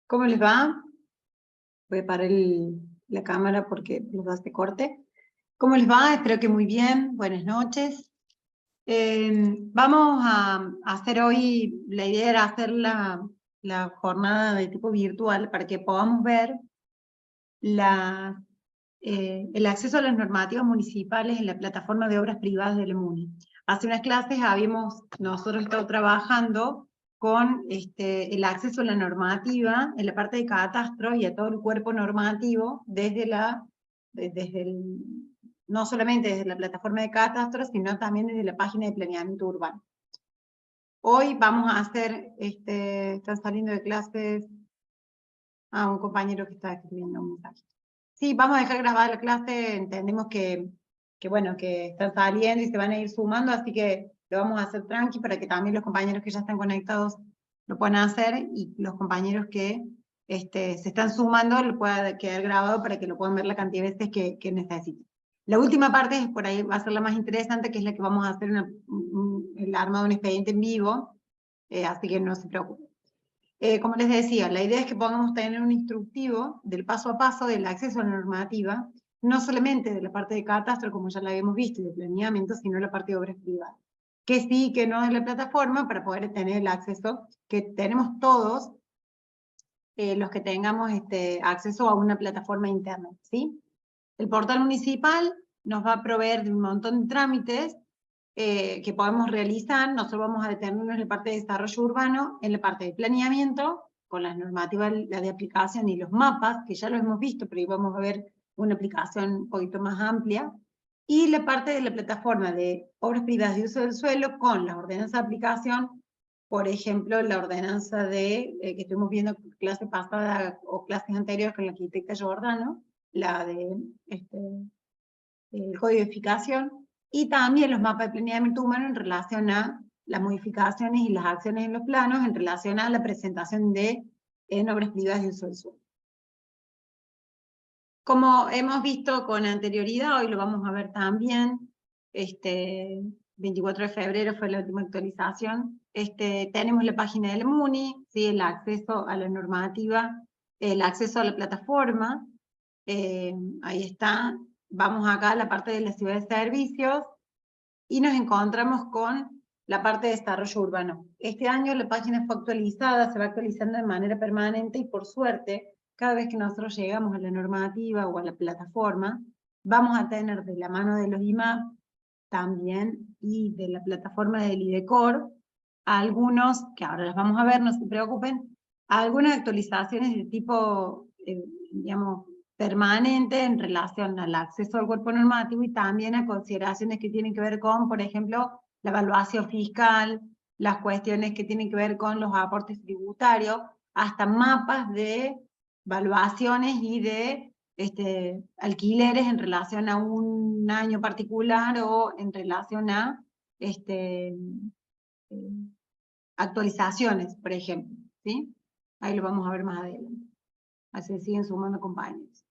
¿Cómo les va? Voy a parar la cámara porque nos da este corte. ¿Cómo les va? Espero que muy bien. Buenas noches. Vamos a hacer hoy, la idea era hacer la jornada de tipo virtual para que podamos ver el acceso a las normativas municipales en la plataforma de obras privadas del MUNI. Hace unas clases habíamos nosotros estado trabajando con el acceso a la normativa en la parte de catastro y a todo el cuerpo normativo no solamente desde la plataforma de catastro, sino también desde la página de planeamiento urbano. Hoy vamos a hacer, están saliendo de clases, un compañero que está escribiendo un mensaje. Sí, vamos a dejar grabada la clase, entendemos bueno, que están saliendo y se van a ir sumando, así que lo vamos a hacer tranqui para que también los compañeros que ya están conectados lo puedan hacer y los compañeros que se están sumando lo pueda quedar grabado para que lo puedan ver la cantidad de veces que necesiten. La última parte es por ahí, va a ser la más interesante, que es la que vamos a hacer el armado de un expediente en vivo, así que no se preocupen. Como les decía, la idea es que podamos tener un instructivo del paso a paso del acceso a la normativa, no solamente de la parte de catastro, como ya la habíamos visto, y de planeamiento, sino la parte de obras privadas. Que sí, que no es la plataforma para poder tener el acceso que tenemos todos los que tengamos acceso a una plataforma interna, ¿sí? El portal municipal nos va a proveer de un montón de trámites que podemos realizar. Nosotros vamos a detenernos en la parte de desarrollo urbano, en la parte de planeamiento, con las normativas la de aplicación y los mapas, que ya lo hemos visto, pero ahí vamos a ver una aplicación un poquito más amplia, y la parte de la plataforma de obras privadas de uso del suelo con la ordenanza de aplicación, por ejemplo, la ordenanza que estuvimos viendo clase pasada o clases anteriores con la arquitecta Giordano, la de el código de edificación, y también los mapas de planeamiento humano en relación a las modificaciones y las acciones en los planos en relación a la presentación en obras privadas de uso del suelo. Como hemos visto con anterioridad, hoy lo vamos a ver también, 24 de febrero fue la última actualización, tenemos la página del MUNI, ¿sí? El acceso a la normativa, el acceso a la plataforma, ahí está. Vamos acá a la parte de la ciudad de servicios y nos encontramos con la parte de desarrollo urbano. Este año la página fue actualizada, se va actualizando de manera permanente y por suerte, cada vez que nosotros llegamos a la normativa o a la plataforma, vamos a tener de la mano de los IMAP también y de la plataforma del IDECOR algunos, que ahora las vamos a ver, no se preocupen, algunas actualizaciones de tipo, digamos, permanente en relación al acceso al cuerpo normativo y también a consideraciones que tienen que ver con, por ejemplo, la evaluación fiscal, las cuestiones que tienen que ver con los aportes tributarios, hasta mapas de evaluaciones y de alquileres en relación a un año particular o en relación a actualizaciones, por ejemplo, ¿sí? Ahí lo vamos a ver más adelante. Así se siguen sumando compañeros.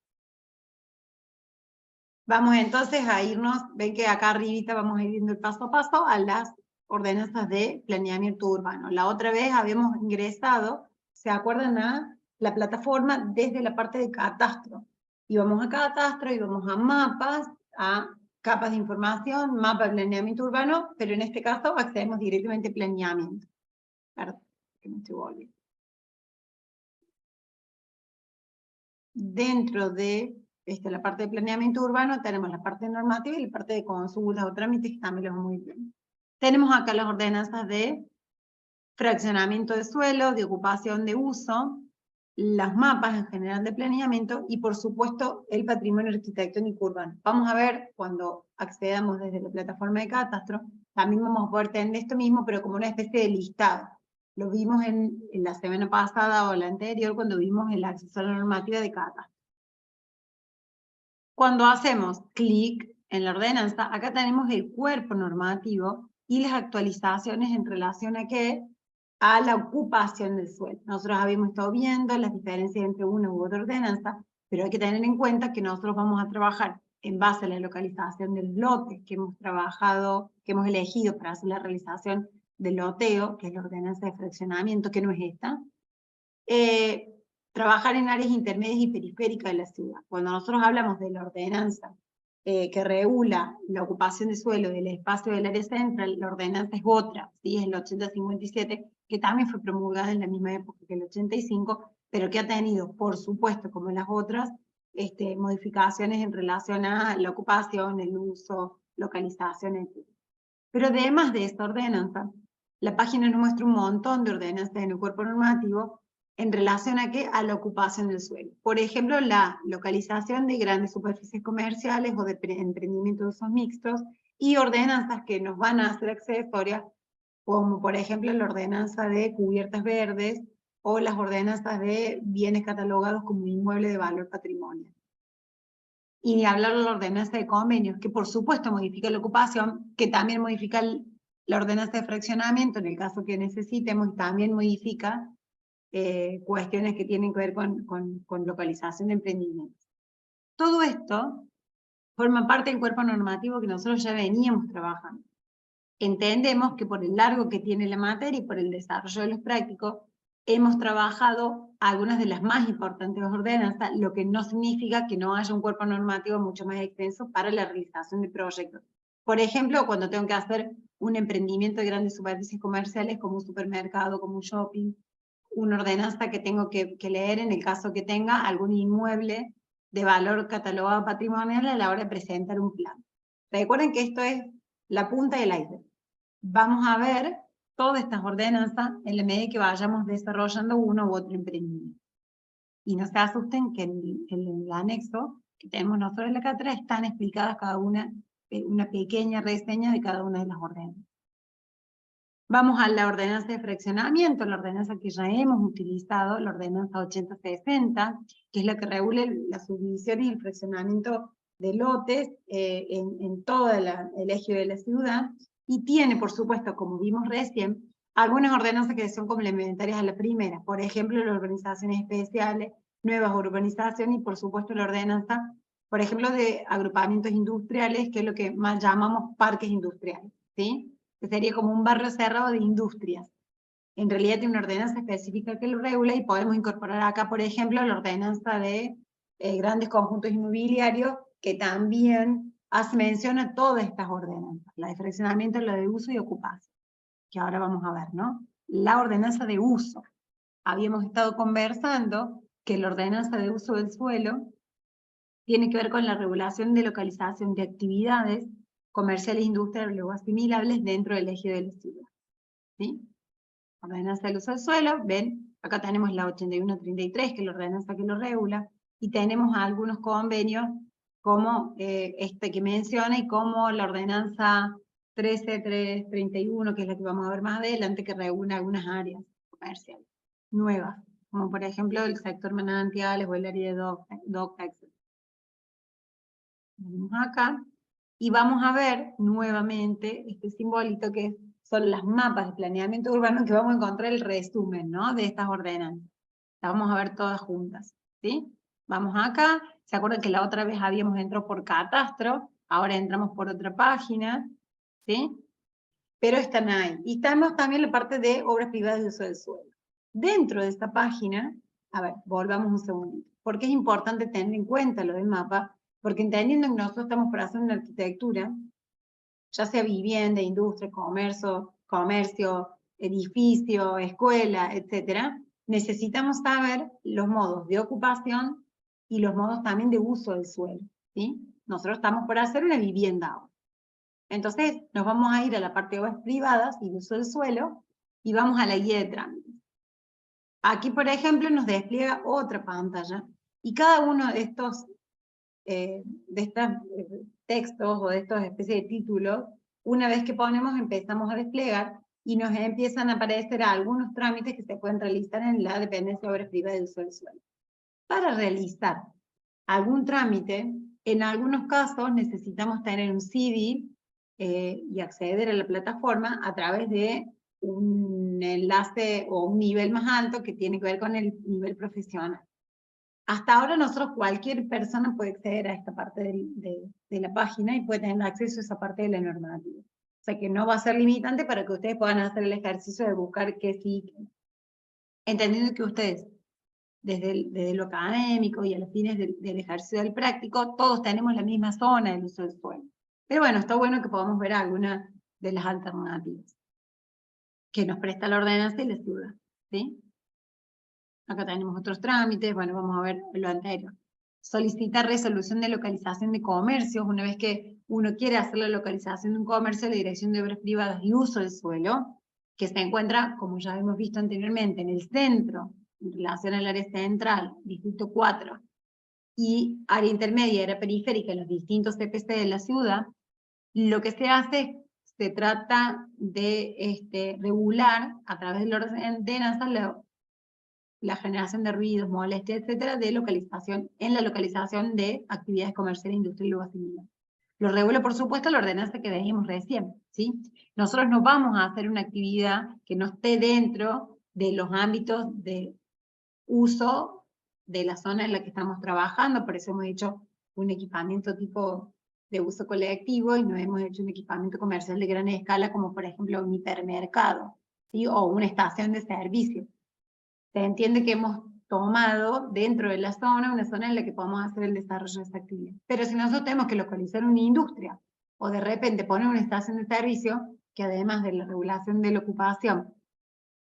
Vamos entonces a irnos, ven que acá arribita vamos a ir viendo el paso a paso a las ordenanzas de planeamiento urbano. La otra vez habíamos ingresado, ¿se acuerdan? A la plataforma desde la parte de catastro. Íbamos a catastro, íbamos a mapas, a capas de información, mapa de planeamiento urbano, pero en este caso accedemos directamente a planeamiento. Perdón, que me estoy volviendo. Dentro de la parte de planeamiento urbano tenemos la parte normativa y la parte de consultas o trámites que también los vamos muy bien. Tenemos acá las ordenanzas de fraccionamiento de suelo, de ocupación de uso, los mapas en general de planeamiento y por supuesto el patrimonio arquitectónico urbano. Vamos a ver cuando accedamos desde la plataforma de catastro, también vamos a poder tener esto mismo pero como una especie de listado. Lo vimos en la semana pasada o la anterior cuando vimos el acceso a la normativa de catastro. Cuando hacemos clic en la ordenanza, acá tenemos el cuerpo normativo y las actualizaciones en relación a qué? A la ocupación del suelo. Nosotros habíamos estado viendo las diferencias entre una u otra ordenanza, pero hay que tener en cuenta que nosotros vamos a trabajar en base a la localización del lote que hemos trabajado, que hemos elegido para hacer la realización del loteo, que es la ordenanza de fraccionamiento, que no es esta. trabajar en áreas intermedias y periféricas de la ciudad. Cuando nosotros hablamos de la ordenanza que regula la ocupación de suelo del espacio del área central, la ordenanza es otra, ¿sí? Es el 8057, que también fue promulgada en la misma época que el 85, pero que ha tenido, por supuesto, como las otras, modificaciones en relación a la ocupación, el uso, localización, etc. Pero además de esta ordenanza, la página nos muestra un montón de ordenanzas en el cuerpo normativo en relación a qué, a la ocupación del suelo. Por ejemplo, la localización de grandes superficies comerciales o de emprendimientos de usos mixtos, y ordenanzas que nos van a hacer accesorias, como por ejemplo la ordenanza de cubiertas verdes, o las ordenanzas de bienes catalogados como inmueble de valor patrimonial. Y ni hablar de la ordenanza de convenios, que por supuesto modifica la ocupación, que también modifica la ordenanza de fraccionamiento en el caso que necesitemos, y también modifica cuestiones que tienen que ver con localización de emprendimientos. Todo esto forma parte del cuerpo normativo que nosotros ya veníamos trabajando. Entendemos que por el largo que tiene la materia y por el desarrollo de los prácticos, hemos trabajado algunas de las más importantes ordenanzas, lo que no significa que no haya un cuerpo normativo mucho más extenso para la realización de proyectos. Por ejemplo, cuando tengo que hacer un emprendimiento de grandes superficies comerciales como un supermercado, como un shopping, una ordenanza que tengo que leer en el caso que tenga algún inmueble de valor catalogado patrimonial a la hora de presentar un plan. Recuerden que esto es la punta del iceberg. Vamos a ver todas estas ordenanzas en la medida que vayamos desarrollando uno u otro emprendimiento. Y no se asusten que en el anexo que tenemos nosotros en la cátedra están explicadas cada una pequeña reseña de cada una de las ordenanzas. Vamos a la ordenanza de fraccionamiento, la ordenanza que ya hemos utilizado, la ordenanza 8060, que es la que regula la subdivisión y el fraccionamiento de lotes en todo el eje de la ciudad, y tiene, por supuesto, como vimos recién, algunas ordenanzas que son complementarias a la primera, por ejemplo, las urbanizaciones especiales, nuevas urbanizaciones, y por supuesto la ordenanza, por ejemplo, de agrupamientos industriales, que es lo que más llamamos parques industriales, ¿sí? Que sería como un barrio cerrado de industrias. En realidad tiene una ordenanza específica que lo regula, y podemos incorporar acá, por ejemplo, la ordenanza de grandes conjuntos inmobiliarios, que también hace mención a todas estas ordenanzas, la de fraccionamiento, la de uso y ocupación, que ahora vamos a ver, ¿no? La ordenanza de uso. Habíamos estado conversando que la ordenanza de uso del suelo tiene que ver con la regulación de localización de actividades comerciales, industriales o asimilables dentro del eje de la ciudad. ¿Sí? Ordenanza del uso del suelo, ven, acá tenemos la 8133, que es la ordenanza que lo regula, y tenemos algunos convenios como este que menciona, y como la ordenanza 13331, que es la que vamos a ver más adelante, que regula algunas áreas comerciales nuevas, como por ejemplo el sector manantiales o el área de docta, etc. Venimos acá, y vamos a ver nuevamente este simbolito que son las mapas de planeamiento urbano, que vamos a encontrar el resumen, ¿no?, de estas ordenanzas. Las vamos a ver todas juntas, ¿sí? Vamos acá, ¿se acuerdan que la otra vez habíamos entrado por catastro? Ahora entramos por otra página, ¿sí? Pero están ahí. Y tenemos también la parte de obras privadas de uso del suelo. Dentro de esta página, a ver, volvamos un segundito, porque es importante tener en cuenta lo del mapa, porque entendiendo que nosotros estamos por hacer una arquitectura, ya sea vivienda, industria, comercio, edificio, escuela, etc., necesitamos saber los modos de ocupación y los modos también de uso del suelo, ¿sí? Nosotros estamos por hacer una vivienda ahora. Entonces, nos vamos a ir a la parte de obras privadas y de uso del suelo, y vamos a la guía de trámites. Aquí, por ejemplo, nos despliega otra pantalla, y cada uno de estos textos o de estas especies de títulos, una vez que ponemos, empezamos a desplegar, y nos empiezan a aparecer algunos trámites que se pueden realizar en la dependencia de obras privadas de uso del suelo. Para realizar algún trámite, en algunos casos necesitamos tener un CD y acceder a la plataforma a través de un enlace o un nivel más alto que tiene que ver con el nivel profesional. Hasta ahora nosotros, cualquier persona puede acceder a esta parte de la página y puede tener acceso a esa parte de la normativa. O sea que no va a ser limitante para que ustedes puedan hacer el ejercicio de buscar qué sí. Entendiendo que ustedes desde lo académico y a los fines del ejercicio del práctico, todos tenemos la misma zona del uso del suelo. Pero bueno, está bueno que podamos ver algunas de las alternativas que nos presta la ordenanza y la ciudad, ¿sí? Acá tenemos otros trámites, bueno, vamos a ver lo anterior. Solicitar resolución de localización de comercios. Una vez que uno quiere hacer la localización de un comercio, la Dirección de Obras Privadas y Uso del Suelo, que se encuentra, como ya hemos visto anteriormente, en el centro, en relación al área central, Distrito 4, y área intermedia, área periférica, en los distintos CPC de la ciudad, lo que se hace, se trata de regular a través de la ordenanza la generación de ruidos, molestias, etcétera, en la localización de actividades comerciales, industriales o similares. Lo regula, por supuesto, la ordenanza que veíamos recién, ¿sí? Nosotros no vamos a hacer una actividad que no esté dentro de los ámbitos de uso de la zona en la que estamos trabajando, por eso hemos hecho un equipamiento tipo de uso colectivo y no hemos hecho un equipamiento comercial de gran escala, como por ejemplo un hipermercado, ¿sí? O una estación de servicio. Se entiende que hemos tomado dentro de la zona, una zona en la que podemos hacer el desarrollo de esa actividad. Pero si nosotros tenemos que localizar una industria, o de repente poner una estación de servicio, que además de la regulación de la ocupación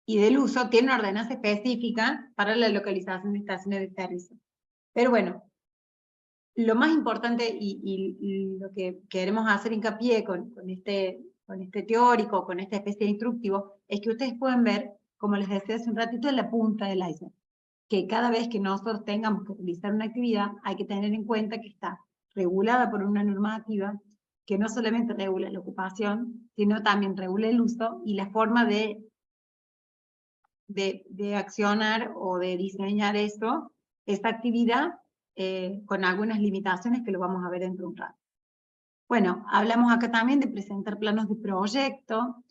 y del uso, tiene una ordenanza específica para la localización de estaciones de servicio. Pero bueno, lo más importante y lo que queremos hacer hincapié con este teórico, con esta especie de instructivo, es que ustedes pueden ver, como les decía hace un ratito, la punta del iceberg. Que cada vez que nosotros tengamos que realizar una actividad, hay que tener en cuenta que está regulada por una normativa que no solamente regula la ocupación, sino también regula el uso y la forma de accionar o de diseñar esta actividad con algunas limitaciones que lo vamos a ver dentro de un rato. Bueno, hablamos acá también de presentar planos de proyecto.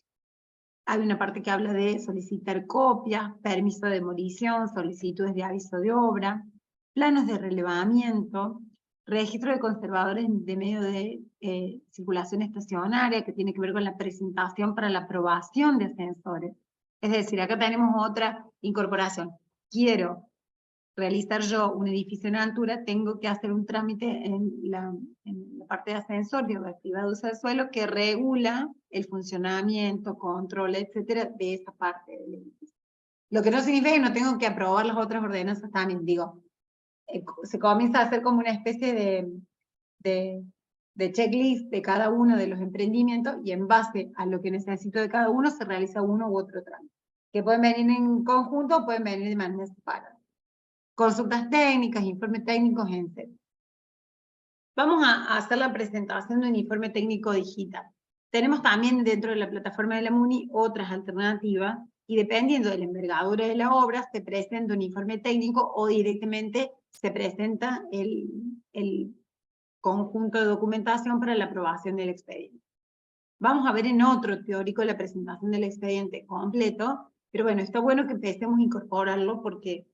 Hay una parte que habla de solicitar copias, permiso de demolición, solicitudes de aviso de obra, planos de relevamiento, registro de conservadores de medio de circulación estacionaria, que tiene que ver con la presentación para la aprobación de ascensores. Es decir, acá tenemos otra incorporación. Quiero realizar yo un edificio en altura, tengo que hacer un trámite en la parte de ascensor de obra privada de uso del suelo que regula el funcionamiento, control, etcétera, de esa parte del edificio. Lo que no significa que no tengo que aprobar las otras ordenanzas también, digo, se comienza a hacer como una especie de checklist de cada uno de los emprendimientos y en base a lo que necesito de cada uno se realiza uno u otro trámite, que pueden venir en conjunto o pueden venir de manera separada. Consultas técnicas, informes técnicos, etc. Vamos a hacer la presentación de un informe técnico digital. Tenemos también dentro de la plataforma de la MUNI otras alternativas y dependiendo de la envergadura de la obra se presenta un informe técnico o directamente se presenta el conjunto de documentación para la aprobación del expediente. Vamos a ver en otro teórico la presentación del expediente completo, pero bueno, está bueno que empecemos a incorporarlo porque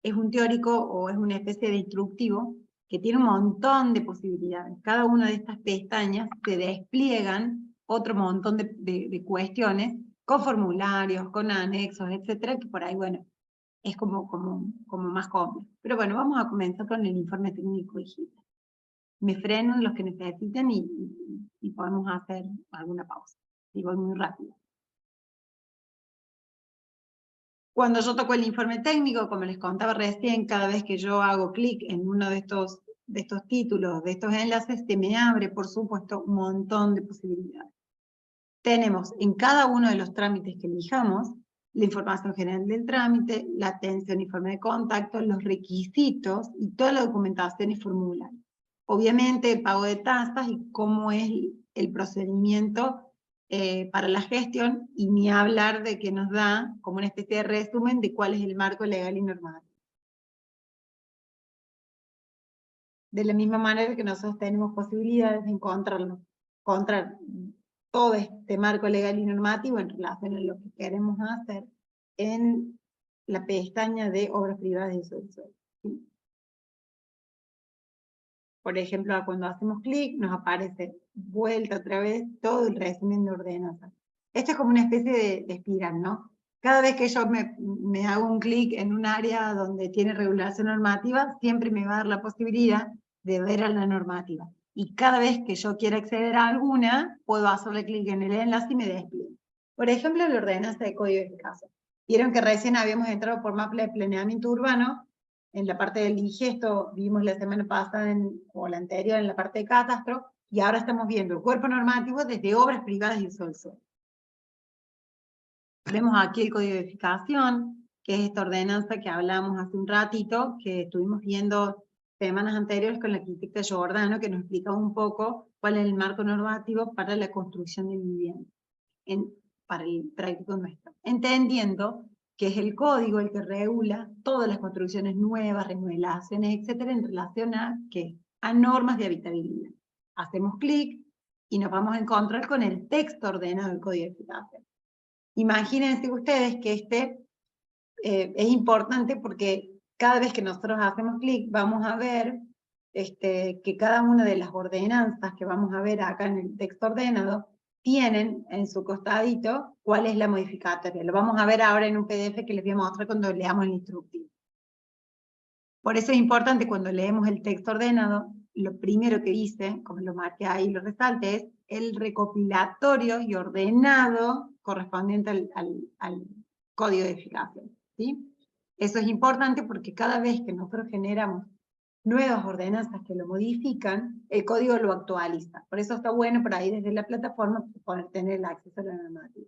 es un teórico o es una especie de instructivo que tiene un montón de posibilidades. Cada una de estas pestañas se despliegan otro montón de cuestiones con formularios, con anexos, etcétera, que por ahí, bueno, es como más complejo. Pero bueno, vamos a comenzar con el informe técnico digital. Me freno en los que necesiten y podemos hacer alguna pausa. Y voy muy rápido. Cuando yo toco el informe técnico, como les contaba recién, cada vez que yo hago clic en uno de estos títulos, de estos enlaces, se me abre, por supuesto, un montón de posibilidades. Tenemos en cada uno de los trámites que elijamos, la información general del trámite, la atención, informe de contacto, los requisitos y toda la documentación y formulario. Obviamente el pago de tasas y cómo es el procedimiento para la gestión, y ni hablar de que nos da como una especie de resumen de cuál es el marco legal y normal. De la misma manera que nosotros tenemos posibilidades de encontrar todo este marco legal y normativo en relación a lo que queremos hacer en la pestaña de obras privadas de uso del suelo. ¿Sí? Por ejemplo, cuando hacemos clic, nos aparece vuelta otra vez todo el resumen de ordenanza. Esto es como una especie de espiral, ¿no? Cada vez que yo me hago un clic en un área donde tiene regulación normativa, siempre me va a dar la posibilidad de ver a la normativa. Y cada vez que yo quiera acceder a alguna, puedo hacerle clic en el enlace y me despliega. Por ejemplo, la ordenanza de código eficaz. Vieron que recién habíamos entrado por mapa de planeamiento urbano, en la parte del digesto vimos la semana pasada, o la anterior, en la parte de catastro, y ahora estamos viendo el cuerpo normativo desde obras privadas y uso del suelo. Vemos aquí el código de edificación, que es esta ordenanza que hablamos hace un ratito, que estuvimos viendo semanas anteriores con la arquitecta Giordano, que nos explicaba un poco cuál es el marco normativo para la construcción de vivienda, para el práctico nuestro. Entendiendo que es el código el que regula todas las construcciones nuevas, remodelaciones, etcétera, en relación a, ¿qué? A normas de habitabilidad. Hacemos clic y nos vamos a encontrar con el texto ordenado del código de edificación. Imagínense ustedes que es importante porque cada vez que nosotros hacemos clic vamos a ver que cada una de las ordenanzas que vamos a ver acá en el texto ordenado tienen en su costadito cuál es la modificatoria. Lo vamos a ver ahora en un PDF que les voy a mostrar cuando leamos el instructivo. Por eso es importante cuando leemos el texto ordenado, lo primero que dice, como lo marqué ahí y lo resalte, es el recopilatorio y ordenado correspondiente al código de edificación, ¿sí? Eso es importante porque cada vez que nosotros generamos nuevas ordenanzas que lo modifican, el código lo actualiza. Por eso está bueno por ahí desde la plataforma poder tener el acceso a la normativa.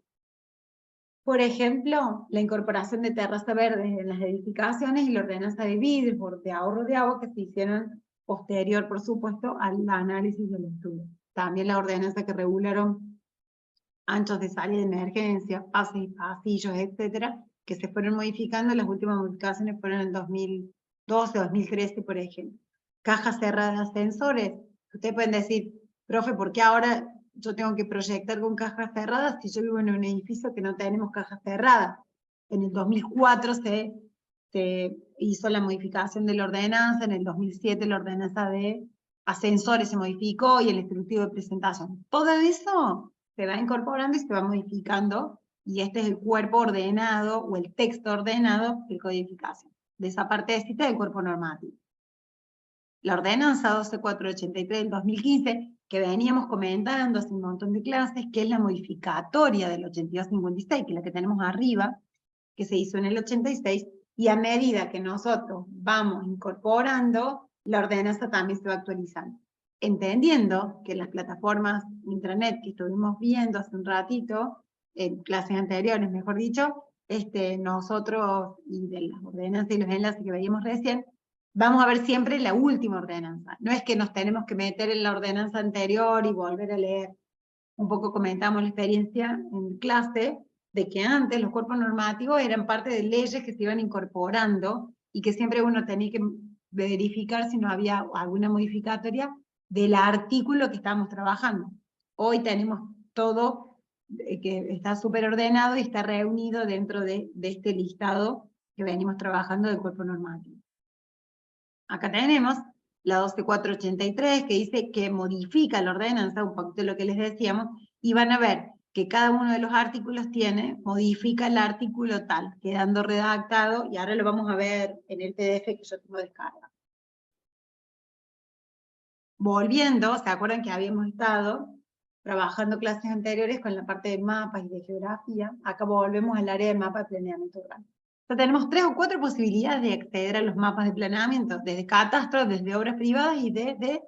Por ejemplo, la incorporación de terraza verde en las edificaciones y la ordenanza de vidrio de ahorro de agua que se hicieron posterior, por supuesto, al análisis del estudio. También la ordenanza que regularon anchos de salida de emergencia, pases y pasillos, etcétera, que se fueron modificando. Las últimas modificaciones fueron en 2012, 2013, por ejemplo. Cajas cerradas de ascensores. Ustedes pueden decir, profe, ¿por qué ahora yo tengo que proyectar con cajas cerradas si yo vivo en un edificio que no tenemos cajas cerradas? En el 2004 se hizo la modificación de la ordenanza, en el 2007 la ordenanza de ascensores se modificó y el instructivo de presentación. Todo eso se va incorporando y se va modificando, y este es el cuerpo ordenado o el texto ordenado de codificación, de esa partecita del cuerpo normativo. La ordenanza 12483 del 2015, que veníamos comentando hace un montón de clases, que es la modificatoria del 8256, que es la que tenemos arriba, que se hizo en el 86, y a medida que nosotros vamos incorporando, la ordenanza también se va actualizando. Entendiendo que las plataformas intranet que estuvimos viendo hace un ratito, en clases anteriores, mejor dicho, nosotros, y de las ordenanzas y los enlaces que veíamos recién, vamos a ver siempre la última ordenanza. No es que nos tenemos que meter en la ordenanza anterior y volver a leer. Un poco comentamos la experiencia en clase de que antes los cuerpos normativos eran parte de leyes que se iban incorporando y que siempre uno tenía que verificar si no había alguna modificatoria del artículo que estábamos trabajando. Hoy tenemos todo que está súper ordenado y está reunido dentro de este listado que venimos trabajando del cuerpo normativo. Acá tenemos la 12483, que dice que modifica la ordenanza, un poquito lo que les decíamos, y van a ver que cada uno de los artículos modifica el artículo tal, quedando redactado, y ahora lo vamos a ver en el PDF que yo tengo descargado. Volviendo, ¿se acuerdan que habíamos estado trabajando clases anteriores con la parte de mapas y de geografía? Acá volvemos al área de mapa de planeamiento urbano. Entonces tenemos 3 o 4 posibilidades de acceder a los mapas de planeamiento, desde catastro, desde obras privadas y desde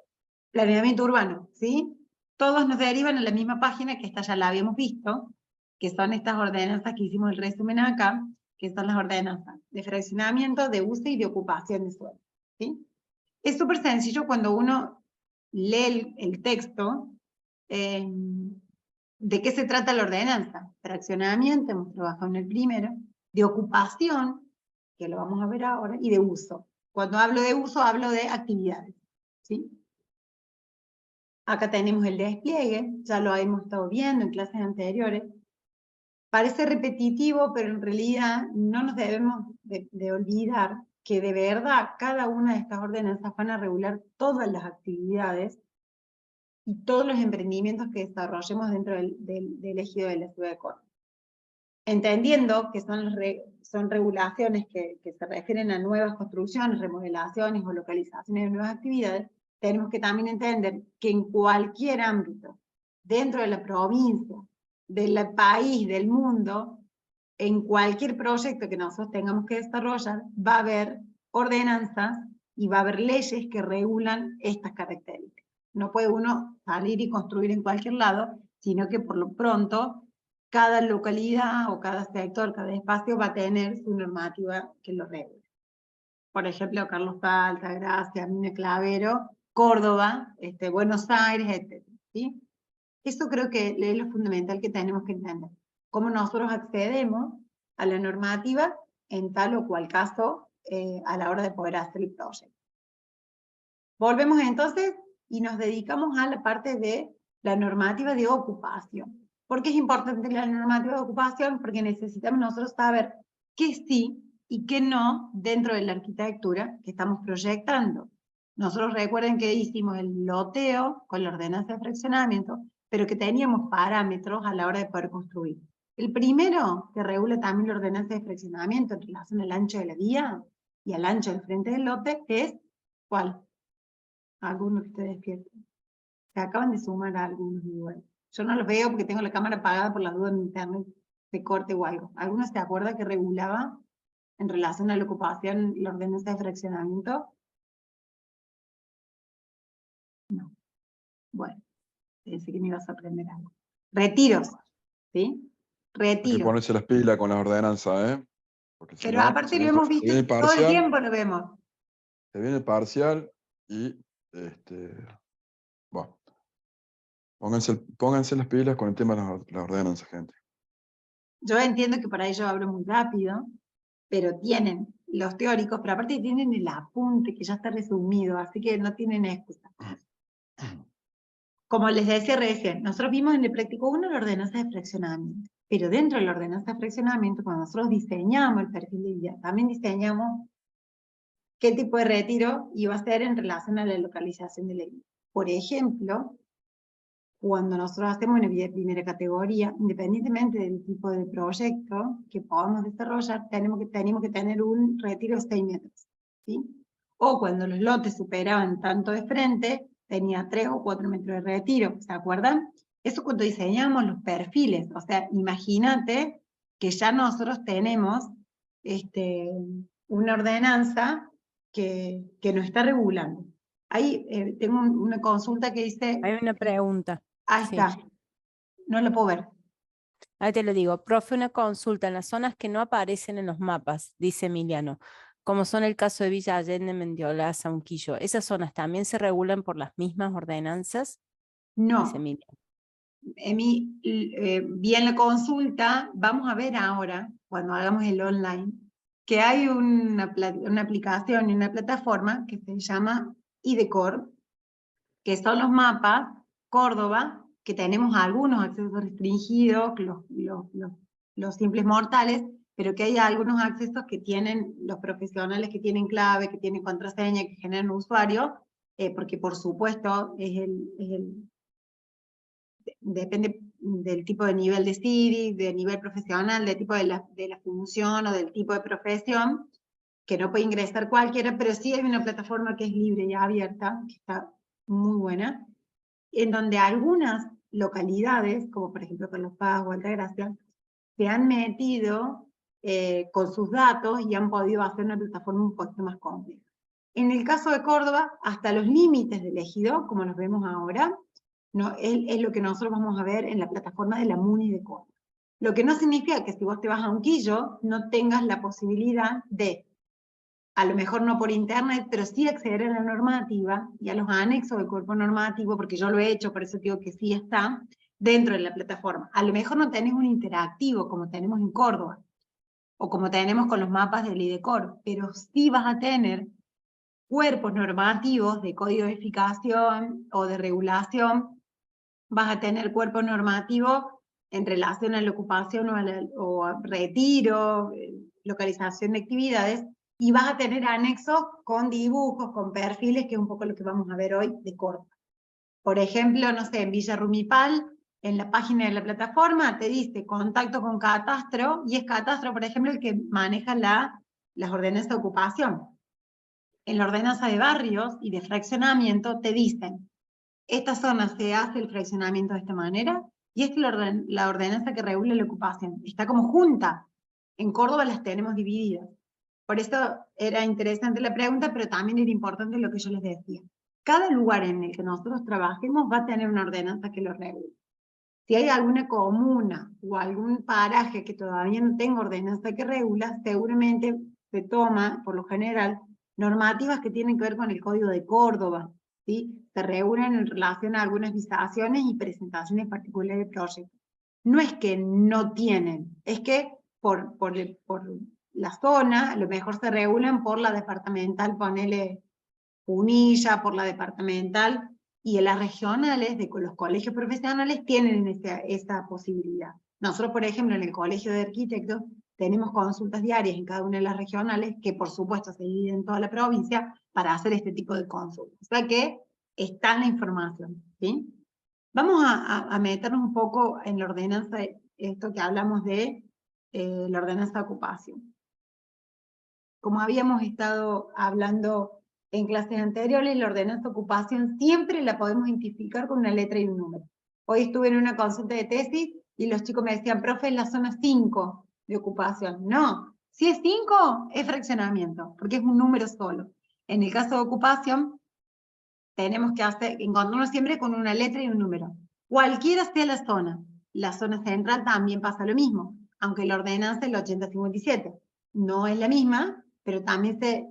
planeamiento urbano, ¿sí? Todos nos derivan a la misma página, que esta ya la habíamos visto, que son estas ordenanzas que hicimos el resumen acá, que son las ordenanzas de fraccionamiento, de uso y de ocupación de suelo, ¿sí? Es súper sencillo cuando uno lee el texto, ¿de qué se trata la ordenanza? Fraccionamiento, hemos trabajado en el primero, de ocupación, que lo vamos a ver ahora, y de uso. Cuando hablo de uso, hablo de actividades, ¿sí? Acá tenemos el despliegue, ya lo hemos estado viendo en clases anteriores. Parece repetitivo, pero en realidad no nos debemos de olvidar que de verdad cada una de estas ordenanzas van a regular todas las actividades y todos los emprendimientos que desarrollemos dentro del ejido de la ciudad de Córdoba. entendiendo que son regulaciones que se refieren a nuevas construcciones, remodelaciones o localizaciones de nuevas actividades, tenemos que también entender que en cualquier ámbito, dentro de la provincia, del país, del mundo, en cualquier proyecto que nosotros tengamos que desarrollar, va a haber ordenanzas y va a haber leyes que regulan estas características. No puede uno salir y construir en cualquier lado, sino que por lo pronto cada localidad o cada sector, cada espacio va a tener su normativa que lo regule. Por ejemplo, Carlos Paz, Altagracia, Mina Clavero, Córdoba, Buenos Aires, etc. ¿Sí? Eso creo que es lo fundamental que tenemos que entender. Cómo nosotros accedemos a la normativa en tal o cual caso a la hora de poder hacer el proyecto. Volvemos entonces y nos dedicamos a la parte de la normativa de ocupación. ¿Por qué es importante la normativa de ocupación? Porque necesitamos nosotros saber qué sí y qué no dentro de la arquitectura que estamos proyectando. Nosotros recuerden que hicimos el loteo con la ordenanza de fraccionamiento, pero que teníamos parámetros a la hora de poder construir. El primero, que regula también la ordenanza de fraccionamiento en relación al ancho de la vía y al ancho del frente del lote, es ¿cuál? Algunos que ustedes despierten. Se acaban de sumar a algunos igual. Yo no los veo porque tengo la cámara apagada por la duda en internet de corte o algo. ¿Alguno se acuerda que regulaba en relación a la ocupación la ordenanza de fraccionamiento? No. Bueno, pensé que me iba a sorprender algo. Retiros, ¿sí? Hay que Retiros. ponerse las pilas con las ordenanzas, ¿eh? Porque si Pero no, aparte lo hemos visto se viene todo el parcial, tiempo, lo vemos. se viene parcial y, bueno, pónganse las pilas con el tema de las ordenanzas, gente. Yo entiendo que para ello hablo muy rápido, pero tienen los teóricos, pero aparte tienen el apunte que ya está resumido, así que no tienen excusa. Como les decía recién, nosotros vimos en el práctico 1 la ordenanza de fraccionamiento, pero dentro de la ordenanza de fraccionamiento, cuando nosotros diseñamos el perfil de vía, también diseñamos qué tipo de retiro iba a ser en relación a la localización de la vía. Por ejemplo, cuando nosotros hacemos una vía de primera categoría, independientemente del tipo de proyecto que podamos desarrollar, tenemos que tener un retiro de 6 metros. ¿Sí? O cuando los lotes superaban tanto de frente, tenía 3 o 4 metros de retiro, ¿se acuerdan? Eso cuando diseñamos los perfiles, o sea, imagínate que ya nosotros tenemos una ordenanza que nos está regulando. Ahí tengo una consulta que dice... Hay una pregunta. Ahí Sí. está, no lo puedo ver. Ahí te lo digo, profe, una consulta en las zonas que no aparecen en los mapas, dice Emiliano, como son el caso de Villa Allende, Mendiola, Unquillo, ¿esas zonas también se regulan por las mismas ordenanzas? Dice No, Emiliano. vi en la consulta, vamos a ver ahora, cuando hagamos el online, que hay una aplicación y una plataforma que se llama IDECOR, que son los mapas Córdoba, que tenemos algunos accesos restringidos, los simples mortales, pero que hay algunos accesos que tienen los profesionales que tienen clave, que tienen contraseña, que generan usuario, porque por supuesto depende del tipo de nivel de CIDI, del nivel profesional, del tipo de la función o del tipo de profesión, que no puede ingresar cualquiera, pero sí hay una plataforma que es libre y abierta, que está muy buena, en donde algunas localidades, como por ejemplo Carlos Paz o Altagracia, se han metido con sus datos y han podido hacer una plataforma un poquito más compleja. En el caso de Córdoba, hasta los límites del ejido, como los vemos ahora, no, es lo que nosotros vamos a ver en la plataforma de la MUNI de Córdoba. Lo que no significa que si vos te vas a Unquillo, no tengas la posibilidad de, a lo mejor no por internet, pero sí acceder a la normativa y a los anexos del cuerpo normativo, porque yo lo he hecho, por eso digo que sí está, dentro de la plataforma. A lo mejor no tenés un interactivo como tenemos en Córdoba, o como tenemos con los mapas del IDECOR, pero sí vas a tener cuerpos normativos de codificación o de regulación, vas a tener cuerpos normativos en relación a la ocupación o a retiro, localización de actividades, y vas a tener anexos con dibujos, con perfiles, que es un poco lo que vamos a ver hoy de Córdoba. Por ejemplo, no sé, en Villa Rumipal, en la página de la plataforma te dice contacto con Catastro, y es Catastro, por ejemplo, el que maneja las ordenanzas de ocupación. En la ordenanza de barrios y de fraccionamiento te dicen, esta zona se hace el fraccionamiento de esta manera, y esta es la ordenanza que regula la ocupación. Está como junta. En Córdoba las tenemos divididas. Por eso era interesante la pregunta, pero también era importante lo que yo les decía. Cada lugar en el que nosotros trabajemos va a tener una ordenanza que lo regule. Si hay alguna comuna o algún paraje que todavía no tenga ordenanza que regula, seguramente se toma, por lo general, normativas que tienen que ver con el Código de Córdoba, ¿sí? Se regulan en relación a algunas visitaciones y presentaciones particulares de proyectos. No es que no tienen, es que por la zona, a lo mejor se regulan por la departamental, ponele Punilla, por la departamental, y en las regionales de los colegios profesionales tienen esa posibilidad. Nosotros, por ejemplo, en el Colegio de Arquitectos, tenemos consultas diarias en cada una de las regionales, que por supuesto se dividen en toda la provincia, para hacer este tipo de consultas. O sea que está en la información, ¿sí? Vamos a meternos un poco en la ordenanza, esto que hablamos de la ordenanza de ocupación. Como habíamos estado hablando en clases anteriores, la ordenanza de ocupación siempre la podemos identificar con una letra y un número. Hoy estuve en una consulta de tesis y los chicos me decían, profe, es la zona 5 de ocupación. No, si es 5, es fraccionamiento, porque es un número solo. En el caso de ocupación, tenemos que encontrarnos siempre con una letra y un número. Cualquiera sea la zona central también pasa lo mismo, aunque la ordenanza es la 8057. No es la misma, pero también se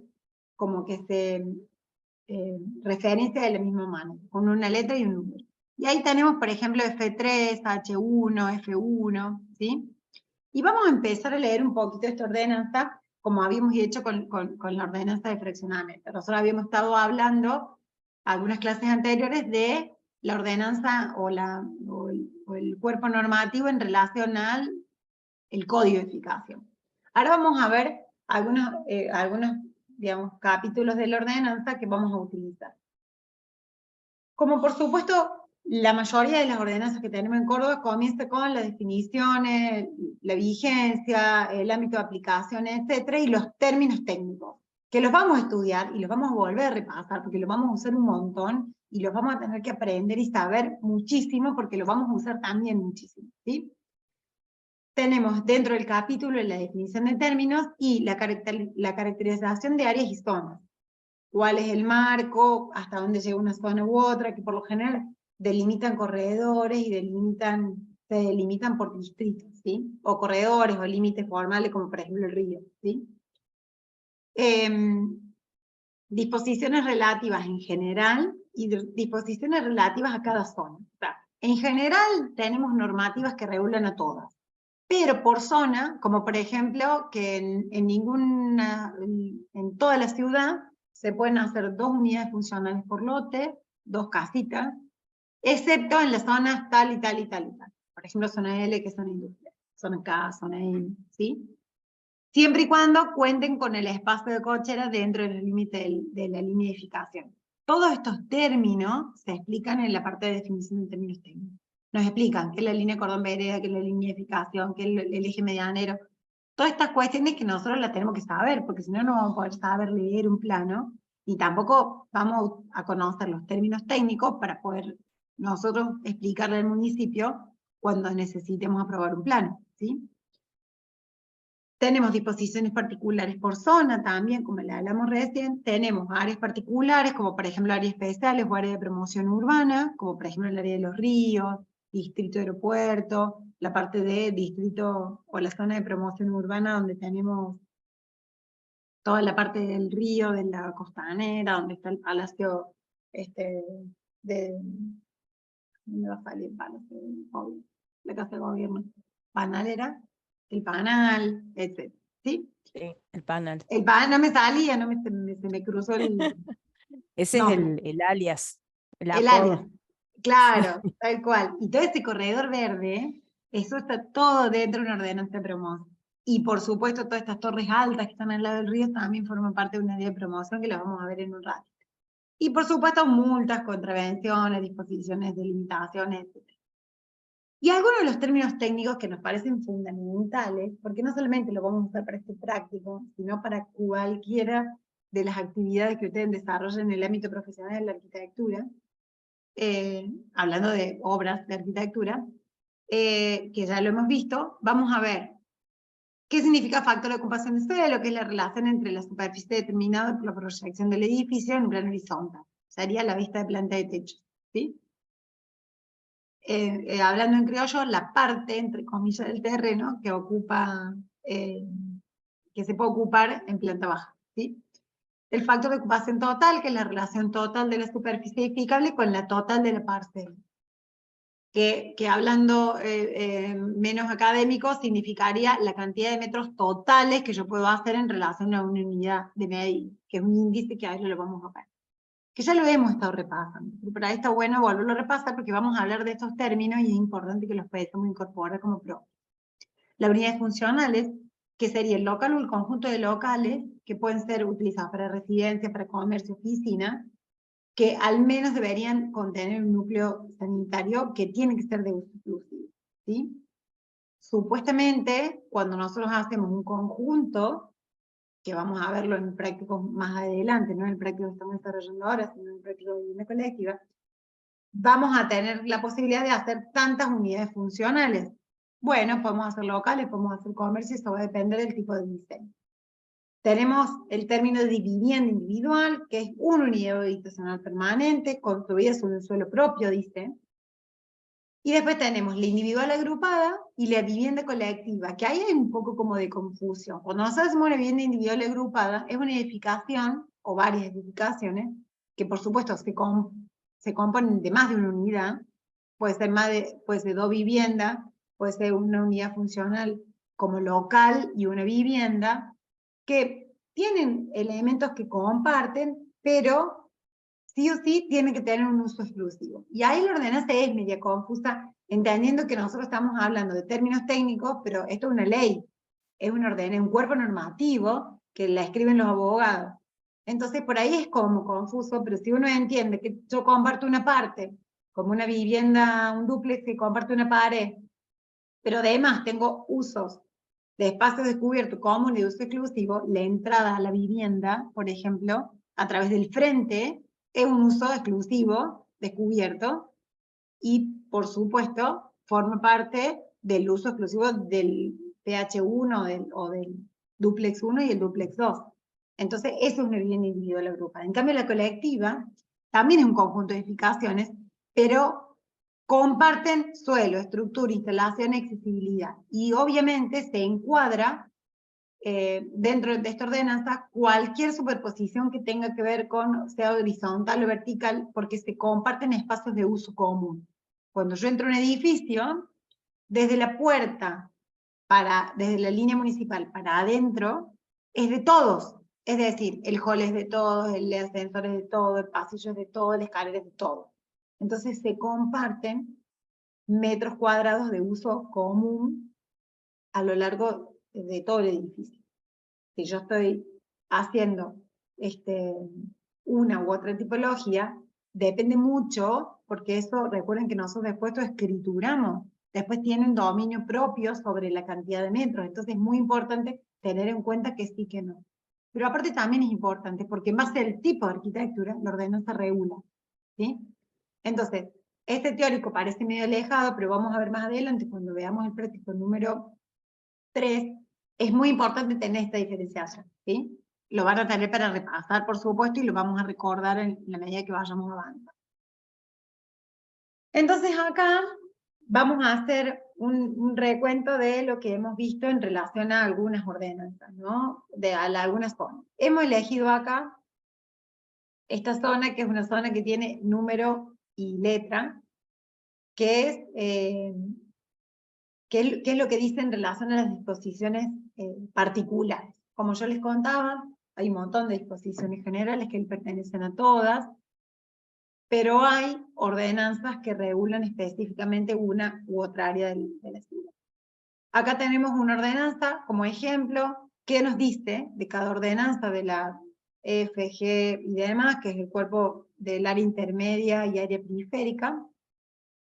referencia de la misma manera, con una letra y un número. Y ahí tenemos, por ejemplo, F3, H1, F1, ¿sí? Y vamos a empezar a leer un poquito esta ordenanza, como habíamos hecho con la ordenanza de fraccionamiento. Nosotros habíamos estado hablando, algunas clases anteriores, de la ordenanza o el cuerpo normativo en relación al código de edificación. Ahora vamos a ver algunos digamos, capítulos de la ordenanza que vamos a utilizar. Como por supuesto, la mayoría de las ordenanzas que tenemos en Córdoba comienza con las definiciones, la vigencia, el ámbito de aplicación, etcétera, y los términos técnicos, que los vamos a estudiar y los vamos a volver a repasar, porque los vamos a usar un montón, y los vamos a tener que aprender y saber muchísimo, porque los vamos a usar también muchísimo, ¿sí? Tenemos dentro del capítulo la definición de términos y la caracterización de áreas y zonas. ¿Cuál es el marco? ¿Hasta dónde llega una zona u otra? Que por lo general delimitan corredores y se delimitan por distritos, ¿sí? O corredores o límites formales, como por ejemplo el río, ¿sí? Disposiciones relativas en general y disposiciones relativas a cada zona. O sea, en general tenemos normativas que regulan a todas. Pero por zona, como por ejemplo, que en toda la ciudad se pueden hacer 2 unidades funcionales por lote, 2 casitas, excepto en las zonas tal y tal y tal y tal. Por ejemplo, zona L, que es zona industrial, zona K, zona N, ¿sí? Siempre y cuando cuenten con el espacio de cochera dentro de los límites de la línea de edificación. Todos estos términos se explican en la parte de definición de términos técnicos. Nos explican qué es la línea cordón vereda, qué es la línea de edificación, qué es el eje medianero. Todas estas cuestiones que nosotros las tenemos que saber, porque si no, no vamos a poder saber leer un plano, y tampoco vamos a conocer los términos técnicos para poder nosotros explicarle al municipio cuando necesitemos aprobar un plano, ¿sí? Tenemos disposiciones particulares por zona también, como le hablamos recién. Tenemos áreas particulares, como por ejemplo áreas especiales o áreas de promoción urbana, como por ejemplo el área de los ríos, distrito aeropuerto, la parte de distrito o la zona de promoción urbana donde tenemos toda la parte del río, de la costanera, donde está el palacio ¿dónde va a salir el palacio? La casa de gobierno. Panalera, el panal, etc. ¿Sí? Sí, el panel. El panal no me salía, se me cruzó el Ese nombre. es el alias, el El apodo. área. Claro, tal cual. Y todo este corredor verde, eso está todo dentro de una ordenanza de promoción. Y por supuesto, todas estas torres altas que están al lado del río también forman parte de una área de promoción que la vamos a ver en un rato. Y por supuesto, multas, contravenciones, disposiciones de limitaciones, etc. Y algunos de los términos técnicos que nos parecen fundamentales, porque no solamente lo vamos a usar para este práctico, sino para cualquiera de las actividades que ustedes desarrollen en el ámbito profesional de la arquitectura, hablando de obras de arquitectura, que ya lo hemos visto, vamos a ver qué significa factor de ocupación de suelo, que es la relación entre la superficie determinada por la proyección del edificio en un plano horizontal. Sería la vista de planta de techo, ¿sí? Hablando en criollo, la parte, entre comillas, del terreno que ocupa, que se puede ocupar en planta baja, ¿sí? El factor de ocupación total, que es la relación total de la superficie edificable con la total de la parcela. Que hablando menos académico, significaría la cantidad de metros totales que yo puedo hacer en relación a una unidad de medida, que es un índice que ahora lo vamos a ver. Que ya lo hemos estado repasando, pero para ahí está bueno volverlo a repasar porque vamos a hablar de estos términos y es importante que los podamos incorporar como propios. Las unidades funcionales, que sería el local o el conjunto de locales que pueden ser utilizados para residencia, para comercio, oficina, que al menos deberían contener un núcleo sanitario que tiene que ser de uso exclusivo, ¿sí? Supuestamente, cuando nosotros hacemos un conjunto, que vamos a verlo en prácticos más adelante, no en el práctico que estamos desarrollando ahora, sino en el práctico de vivienda colectiva, vamos a tener la posibilidad de hacer tantas unidades funcionales. Bueno, podemos hacer locales, podemos hacer comercio, eso va a depender del tipo de diseño. Tenemos el término de vivienda individual, que es una unidad habitacional permanente, construida sobre un suelo propio, dice. Y después tenemos la individual agrupada y la vivienda colectiva, que ahí hay un poco como de confusión. Cuando nosotros hacemos una vivienda individual agrupada, es una edificación, o varias edificaciones, que por supuesto se componen de más de una unidad, puede ser dos viviendas, puede ser una unidad funcional como local y una vivienda, que tienen elementos que comparten, pero sí o sí tiene que tener un uso exclusivo. Y ahí la ordenanza es media confusa, entendiendo que nosotros estamos hablando de términos técnicos, pero esto es una ley, es una ordenanza, un cuerpo normativo que la escriben los abogados. Entonces por ahí es como confuso, pero si uno entiende que yo comparto una parte, como una vivienda, un dúplex que comparte una pared, pero además tengo usos de espacios descubiertos común y de uso exclusivo, la entrada a la vivienda, por ejemplo, a través del frente, es un uso exclusivo, descubierto, y por supuesto forma parte del uso exclusivo del PH1 o del dúplex 1 y el dúplex 2. Entonces eso es una vivienda individual agrupada. En cambio la colectiva también es un conjunto de edificaciones, pero comparten suelo, estructura, instalación, accesibilidad. Y obviamente se encuadra dentro de esta ordenanza cualquier superposición que tenga que ver con, sea horizontal o vertical, porque se comparten espacios de uso común. Cuando yo entro a un edificio, desde la puerta, desde la línea municipal para adentro, es de todos. Es decir, el hall es de todos, el ascensor es de todo, el pasillo es de todo, la escalera es de todo. Entonces se comparten metros cuadrados de uso común a lo largo de todo el edificio. Si yo estoy haciendo una u otra tipología, depende mucho, porque eso, recuerden que nosotros después lo escrituramos, después tienen dominio propio sobre la cantidad de metros, entonces es muy importante tener en cuenta que sí, que no. Pero aparte también es importante, porque en base al tipo de arquitectura, la ordenanza regula, ¿sí? Entonces, este teórico parece medio alejado, pero vamos a ver más adelante, cuando veamos el práctico número 3, es muy importante tener esta diferenciación, ¿sí? Lo van a tener para repasar, por supuesto, y lo vamos a recordar en la medida que vayamos avanzando. Entonces acá vamos a hacer un recuento de lo que hemos visto en relación a algunas ordenanzas, ¿no? A algunas zonas. Hemos elegido acá esta zona, que es una zona que tiene número y letra, que es ¿qué es lo que dice en relación a las disposiciones particulares? Como yo les contaba, hay un montón de disposiciones generales que pertenecen a todas, pero hay ordenanzas que regulan específicamente una u otra área de la ciudad. Acá tenemos una ordenanza como ejemplo que nos dice de cada ordenanza de la FG y demás, que es el cuerpo del área intermedia y área periférica,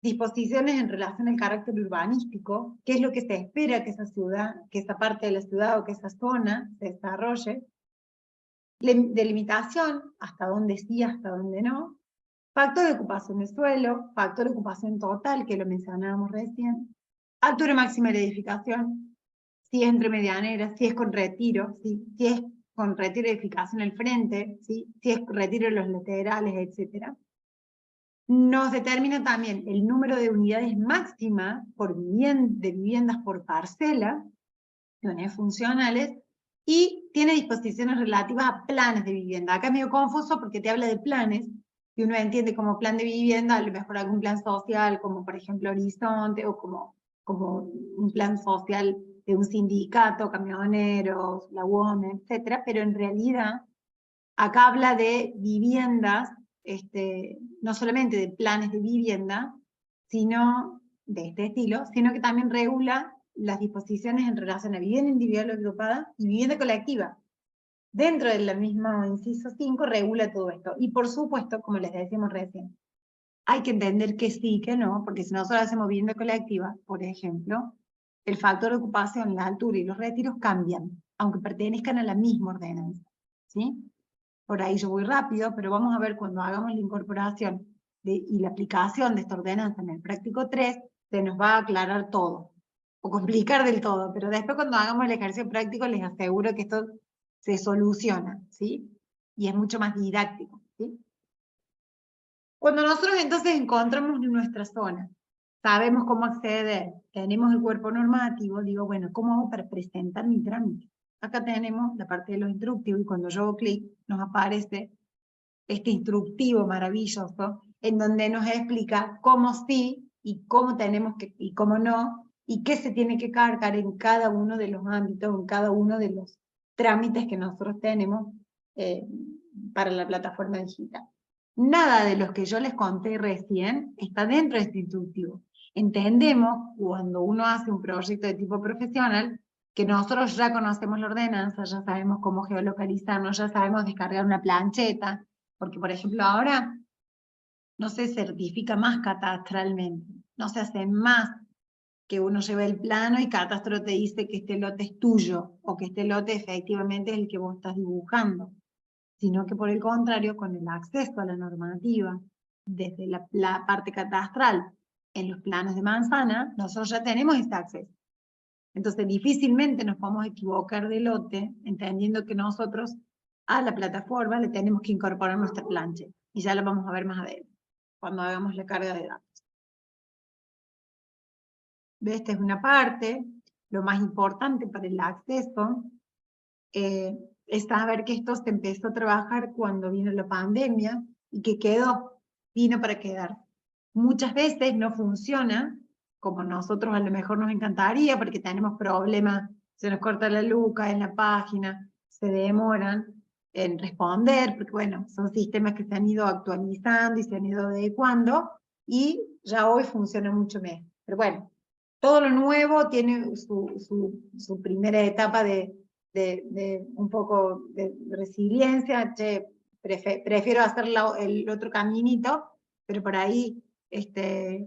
disposiciones en relación al carácter urbanístico, qué es lo que se espera que esa ciudad, que esa parte de la ciudad o que esa zona se desarrolle, delimitación, hasta dónde sí, hasta dónde no, factor de ocupación de suelo, factor de ocupación total, que lo mencionábamos recién, altura máxima de la edificación, si es entre medianeras, si es con retiro, si es con retiro de edificación al frente, si es retiro de los laterales, etc. Nos determina también el número de unidades máxima de viviendas por parcela, de unidades funcionales, y tiene disposiciones relativas a planes de vivienda. Acá es medio confuso porque te habla de planes, y uno entiende como plan de vivienda, a lo mejor algún plan social, como por ejemplo Horizonte, o como un plan social de un sindicato, camioneros, la UOM, etc. Pero en realidad, acá habla de viviendas, no solamente de planes de vivienda, sino de este estilo, sino que también regula las disposiciones en relación a vivienda individual o agrupada y vivienda colectiva. Dentro del mismo inciso 5 regula todo esto. Y por supuesto, como les decíamos recién, hay que entender que sí y que no, porque si nosotros hacemos vivienda colectiva, por ejemplo, el factor de ocupación, la altura y los retiros cambian, aunque pertenezcan a la misma ordenanza, ¿sí? Por ahí yo voy rápido, pero vamos a ver cuando hagamos la incorporación y la aplicación de esta ordenanza en el práctico 3, se nos va a aclarar todo, o complicar del todo, pero después cuando hagamos el ejercicio práctico les aseguro que esto se soluciona, ¿sí? Y es mucho más didáctico, ¿sí? Cuando nosotros entonces encontramos nuestra zona, sabemos cómo acceder, tenemos el cuerpo normativo, digo, bueno, ¿cómo hago para presentar mi trámite? Acá tenemos la parte de los instructivos, y cuando yo hago clic, nos aparece este instructivo maravilloso, en donde nos explica cómo sí, y cómo tenemos que, y cómo no, y qué se tiene que cargar en cada uno de los ámbitos, en cada uno de los trámites que nosotros tenemos para la plataforma digital. Nada de los que yo les conté recién está dentro de este instructivo. Entendemos, cuando uno hace un proyecto de tipo profesional, que nosotros ya conocemos la ordenanza, ya sabemos cómo geolocalizarnos, ya sabemos descargar una plancheta, porque por ejemplo ahora no se certifica más catastralmente, no se hace más que uno lleve el plano y Catastro te dice que este lote es tuyo, o que este lote efectivamente es el que vos estás dibujando, sino que por el contrario, con el acceso a la normativa, desde la parte catastral, en los planos de manzana, nosotros ya tenemos ese acceso. Entonces difícilmente nos podemos equivocar de lote, entendiendo que nosotros a la plataforma le tenemos que incorporar nuestra plancha, y ya lo vamos a ver más adelante, cuando hagamos la carga de datos. Esta es una parte. Lo más importante para el acceso es saber que esto se empezó a trabajar cuando vino la pandemia, y que vino para quedar. Muchas veces no funciona como nosotros a lo mejor nos encantaría, porque tenemos problemas, se nos corta la luz, cae en la página, se demoran en responder, porque bueno, son sistemas que se han ido actualizando y se han ido adecuando, y ya hoy funciona mucho mejor. Pero bueno, todo lo nuevo tiene su primera etapa de un poco de resiliencia. Che, prefiero hacer el otro caminito, pero por ahí,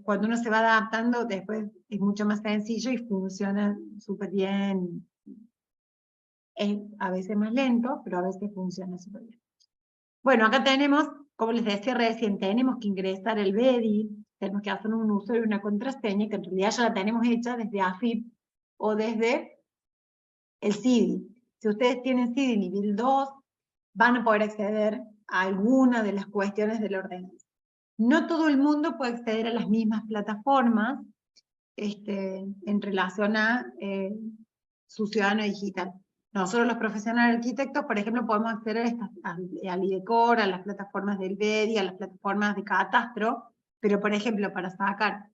cuando uno se va adaptando, después es mucho más sencillo y funciona súper bien. Es a veces más lento, pero a veces funciona súper bien. Bueno, acá tenemos, como les decía recién, tenemos que ingresar el BEDI, tenemos que hacer un usuario y una contraseña, que en realidad ya la tenemos hecha desde AFIP o desde el CIDI. Si ustedes tienen CIDI nivel 2, van a poder acceder a alguna de las cuestiones de la ordenanza. No todo el mundo puede acceder a las mismas plataformas en relación a su ciudadano digital. Nosotros los profesionales arquitectos, por ejemplo, podemos acceder al IDECOR, a las plataformas del BEDI, a las plataformas de catastro, pero por ejemplo, para sacar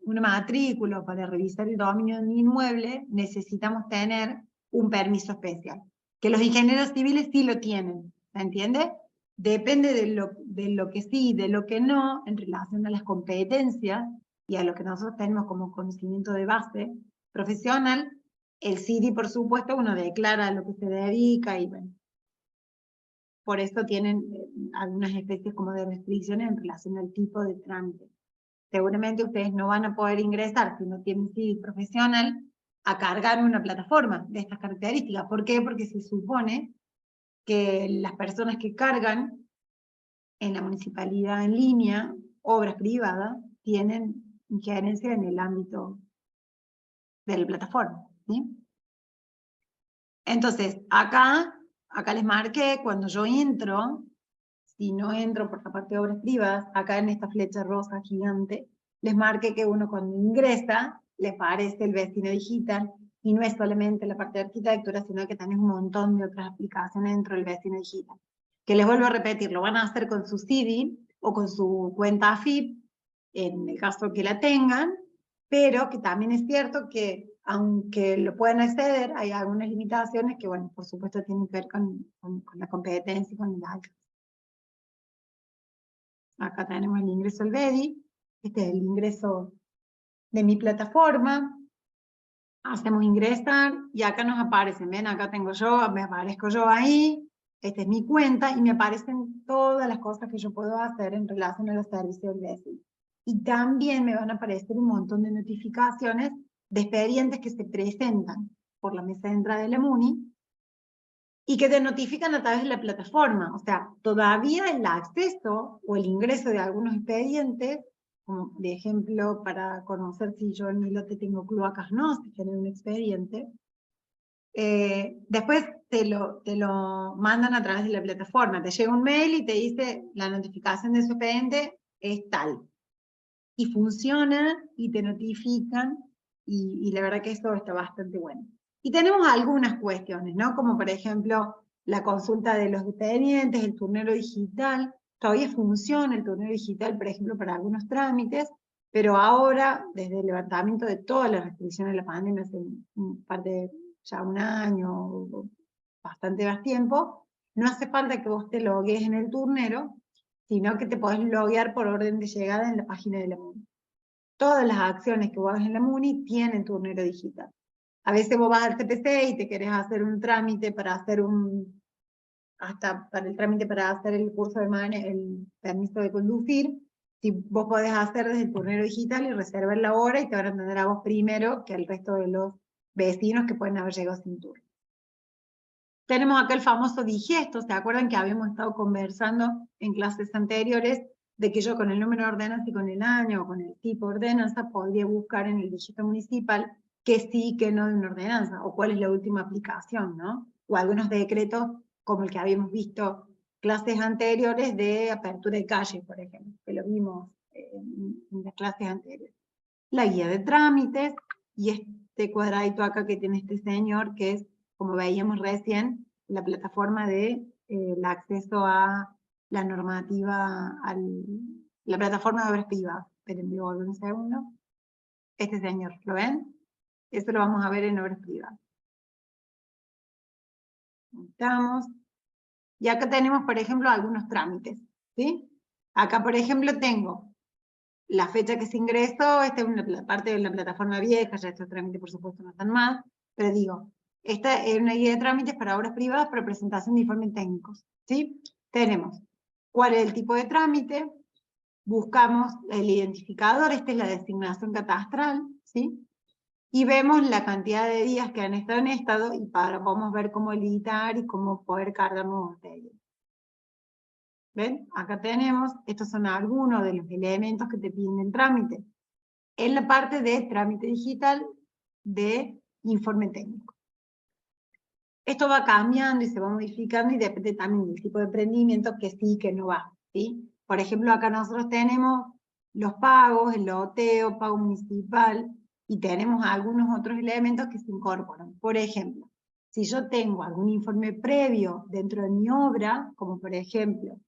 una matrícula, para revisar el dominio de un inmueble, necesitamos tener un permiso especial, que los ingenieros civiles sí lo tienen, ¿se entiende? Depende de lo que sí y de lo que no, en relación a las competencias y a lo que nosotros tenemos como conocimiento de base profesional. El CIDI, por supuesto, uno declara a lo que se dedica, y bueno, por eso tienen algunas especies como de restricciones en relación al tipo de trámite. seguramente ustedes no van a poder ingresar, si no tienen CD profesional, a cargar una plataforma de estas características. ¿Por qué? Porque se supone que las personas que cargan en la municipalidad en línea, obras privadas, tienen injerencia en el ámbito de la plataforma, ¿sí? Entonces, acá les marqué, cuando yo entro, si no entro por la parte de obras privadas, acá en esta flecha rosa gigante, les marqué que uno cuando ingresa, le aparece el vecino digital, y no es solamente la parte de arquitectura, sino que también un montón de otras aplicaciones dentro del vecino digital. Que les vuelvo a repetir, lo van a hacer con su CD o con su cuenta AFIP, en el caso que la tengan, pero que también es cierto que aunque lo puedan acceder, hay algunas limitaciones que, bueno, por supuesto tienen que ver con la competencia y con el alcance. Acá tenemos el ingreso al BEDI, este es el ingreso de mi plataforma, hacemos ingresar y acá nos aparecen, ven, acá tengo yo, me aparezco yo ahí, esta es mi cuenta y me aparecen todas las cosas que yo puedo hacer en relación a los servicios del BEDI. Y también me van a aparecer un montón de notificaciones de expedientes que se presentan por la mesa de entrada de la MUNI y que te notifican a través de la plataforma. O sea, todavía el acceso o el ingreso de algunos expedientes, como de ejemplo para conocer si yo en mi lote tengo cloacas o no, si genero un expediente, después te lo mandan a través de la plataforma. Te llega un mail y te dice la notificación de su expediente es tal. Y funciona y te notifican y la verdad que eso está bastante bueno. Y tenemos algunas cuestiones, ¿no? Como por ejemplo la consulta de los expedientes, el turnero digital. Todavía funciona el turnero digital, por ejemplo, para algunos trámites, pero ahora, desde el levantamiento de todas las restricciones de la pandemia, hace ya un año, o bastante más tiempo, no hace falta que vos te logues en el turnero, sino que te podés loguear por orden de llegada en la página de la MUNI. Todas las acciones que vos hagas en la MUNI tienen turnero digital. A veces vos vas al CPC y te querés hacer un trámite para hacer hasta para el trámite para hacer el curso de el permiso de conducir, si vos podés hacer desde el turnero digital y reservar la hora y te van a atender a vos primero que al resto de los vecinos que pueden haber llegado sin turno. Tenemos acá el famoso digesto, ¿se acuerdan que habíamos estado conversando en clases anteriores de que yo con el número de ordenanza y con el año o con el tipo de ordenanza podría buscar en el digesto municipal que sí, que no de una ordenanza, o cuál es la última aplicación, ¿no? O algunos decretos como el que habíamos visto clases anteriores de apertura de calle, por ejemplo, que lo vimos en las clases anteriores. La guía de trámites y este cuadradito acá que tiene este señor que es, como veíamos recién, la plataforma de el acceso a la normativa, la plataforma de obras privadas. Esperen, voy a volver un segundo. Este señor, ¿lo ven? Eso lo vamos a ver en obras privadas. Estamos. Y acá tenemos, por ejemplo, algunos trámites, ¿sí? Acá, por ejemplo, tengo la fecha que se ingresó, esta es una parte de la plataforma vieja, ya estos trámites por supuesto no están más, pero digo, esta es una guía de trámites para obras privadas para presentación de informes técnicos, ¿sí? Tenemos cuál es el tipo de trámite, buscamos el identificador, esta es la designación catastral, ¿sí? Y vemos la cantidad de días que han estado en estado y podemos ver cómo editar y cómo poder cargar nuevos de ellos. ¿Ven? Acá tenemos, estos son algunos de los elementos que te piden el trámite. En la parte de trámite digital de informe técnico. Esto va cambiando y se va modificando y depende también del tipo de emprendimiento que sí, que no va, ¿sí? Por ejemplo, acá nosotros tenemos los pagos, el loteo, pago municipal, y tenemos algunos otros elementos que se incorporan. Por ejemplo, si yo tengo algún informe previo dentro de mi obra, como por ejemplo,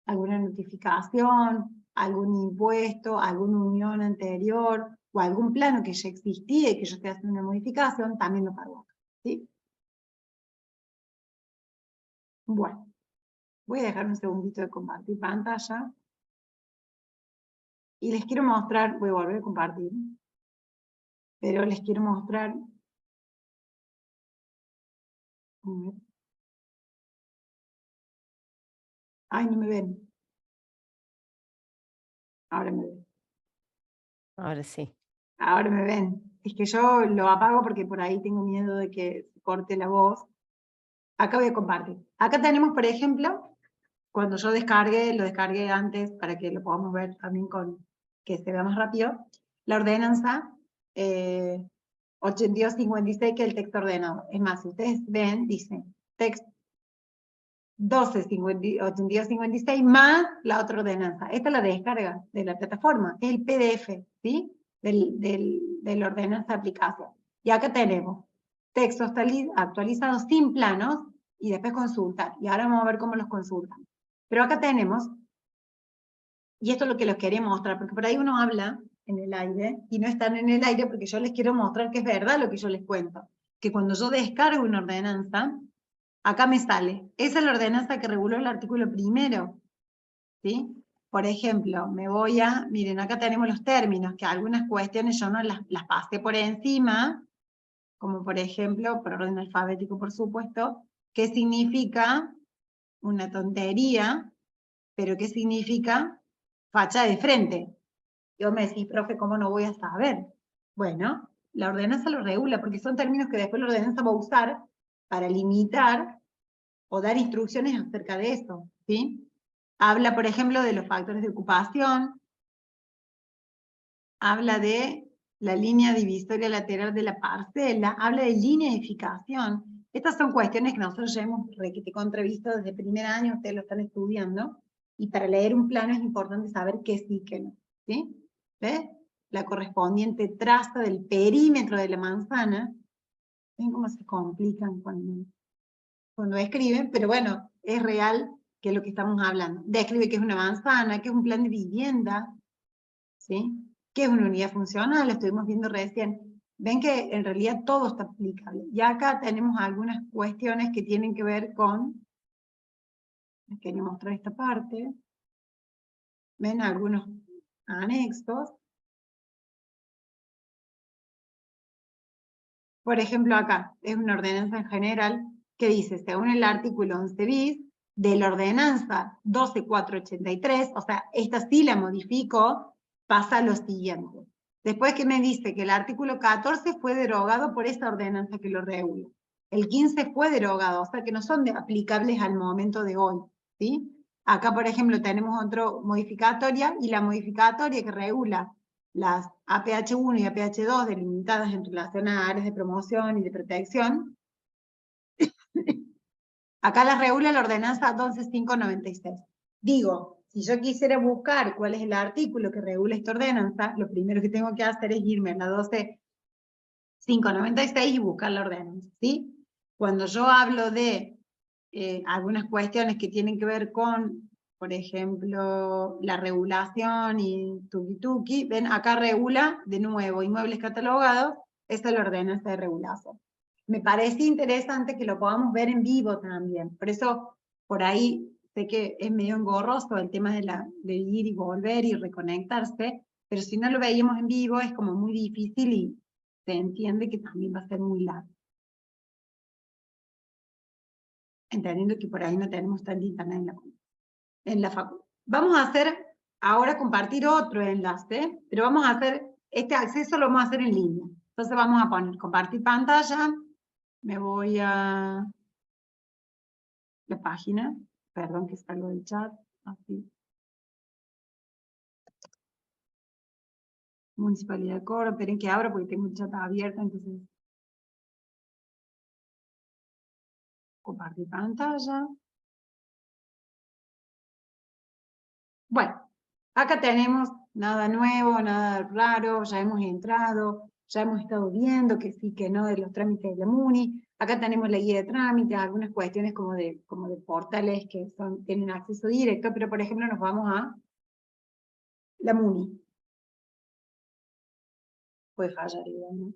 alguna notificación, algún impuesto, alguna unión anterior, o algún plano que ya existía y que yo estoy haciendo una modificación, también lo pago acá, ¿sí? Bueno, voy a dejar un segundito de compartir pantalla. Y les quiero mostrar, voy a volver a compartir, pero les quiero mostrar. A ver. Ay, no me ven. Ahora me ven. Ahora sí. Ahora me ven. Es que yo lo apago porque por ahí tengo miedo de que se corte la voz. Acá voy a compartir. Acá tenemos, por ejemplo, cuando yo descargué, lo descargué antes para que lo podamos ver también con que se vea más rápido, la ordenanza 8256, que es el texto ordenado. Es más, si ustedes ven, dice texto 8256 más la otra ordenanza. Esta es la descarga de la plataforma, es el PDF, ¿sí? De la ordenanza de aplicación. Y acá tenemos texto actualizado sin planos y después consultar. Y ahora vamos a ver cómo los consultan. Pero acá tenemos, y esto es lo que les quería mostrar, porque por ahí uno habla en el aire y no están en el aire porque yo les quiero mostrar que es verdad lo que yo les cuento. Que cuando yo descargo una ordenanza, acá me sale, esa es la ordenanza que reguló el artículo primero, ¿sí? Por ejemplo, me voy a, miren, acá tenemos los términos, que algunas cuestiones yo no las pasé por encima, como por ejemplo, por orden alfabético por supuesto, ¿qué significa una tontería? Pero ¿qué significa facha de frente? Yo me decís, profe, ¿cómo no voy a saber? Bueno, la ordenanza lo regula, porque son términos que después la ordenanza va a usar para limitar o dar instrucciones acerca de eso, ¿sí? Habla, por ejemplo, de los factores de ocupación, habla de la línea divisoria lateral de la parcela, habla de línea de edificación. Estas son cuestiones que nosotros ya hemos contravisto desde primer año, ustedes lo están estudiando, y para leer un plano es importante saber qué sí y qué no, ¿sí? ¿Ves? La correspondiente traza del perímetro de la manzana. ¿Ven cómo se complican cuando escriben? Pero bueno, es real que es lo que estamos hablando. Describe qué es una manzana, qué es un plan de vivienda, ¿sí? ¿Qué es una unidad funcional? Lo estuvimos viendo recién. Ven que en realidad todo está aplicable. Y acá tenemos algunas cuestiones que tienen que ver con, les quería mostrar esta parte, ven algunos anexos. Por ejemplo acá, es una ordenanza en general que dice, según el artículo 11 bis, de la ordenanza 12483, o sea, esta sí la modifico, pasa a lo siguiente. Después que me dice que el artículo 14 fue derogado por esta ordenanza que lo regula. El 15 fue derogado, o sea que no son aplicables al momento de hoy, ¿sí? Acá, por ejemplo, tenemos otra modificatoria, y la modificatoria que regula las APH1 y APH2 delimitadas en relación a áreas de promoción y de protección, acá las regula la ordenanza 12596. Digo, si yo quisiera buscar cuál es el artículo que regula esta ordenanza, lo primero que tengo que hacer es irme a la 12596 y buscar la ordenanza, ¿sí? Cuando yo hablo de algunas cuestiones que tienen que ver con, por ejemplo, la regulación y tuki-tuki, ven, acá regula, de nuevo, inmuebles catalogados, esa es la ordenanza de regulación. Me parece interesante que lo podamos ver en vivo también, por eso, por ahí, sé que es medio engorroso el tema de ir y volver y reconectarse, pero si no lo veíamos en vivo es como muy difícil y se entiende que también va a ser muy largo. Entendiendo que por ahí no tenemos tanta internet en la facultad. Vamos a hacer, ahora compartir otro enlace, pero vamos a hacer, este acceso lo vamos a hacer en línea. Entonces vamos a poner compartir pantalla, me voy a la página, perdón que salgo del chat, así. Municipalidad de Córdoba, esperen que abra porque tengo el chat abierto, entonces compartir pantalla. Bueno, acá tenemos nada nuevo, nada raro, ya hemos entrado, ya hemos estado viendo que sí, que no de los trámites de la MUNI. Acá tenemos la guía de trámites, algunas cuestiones como de portales que tienen acceso directo, pero por ejemplo nos vamos a la MUNI. Puede fallar igual, ¿no?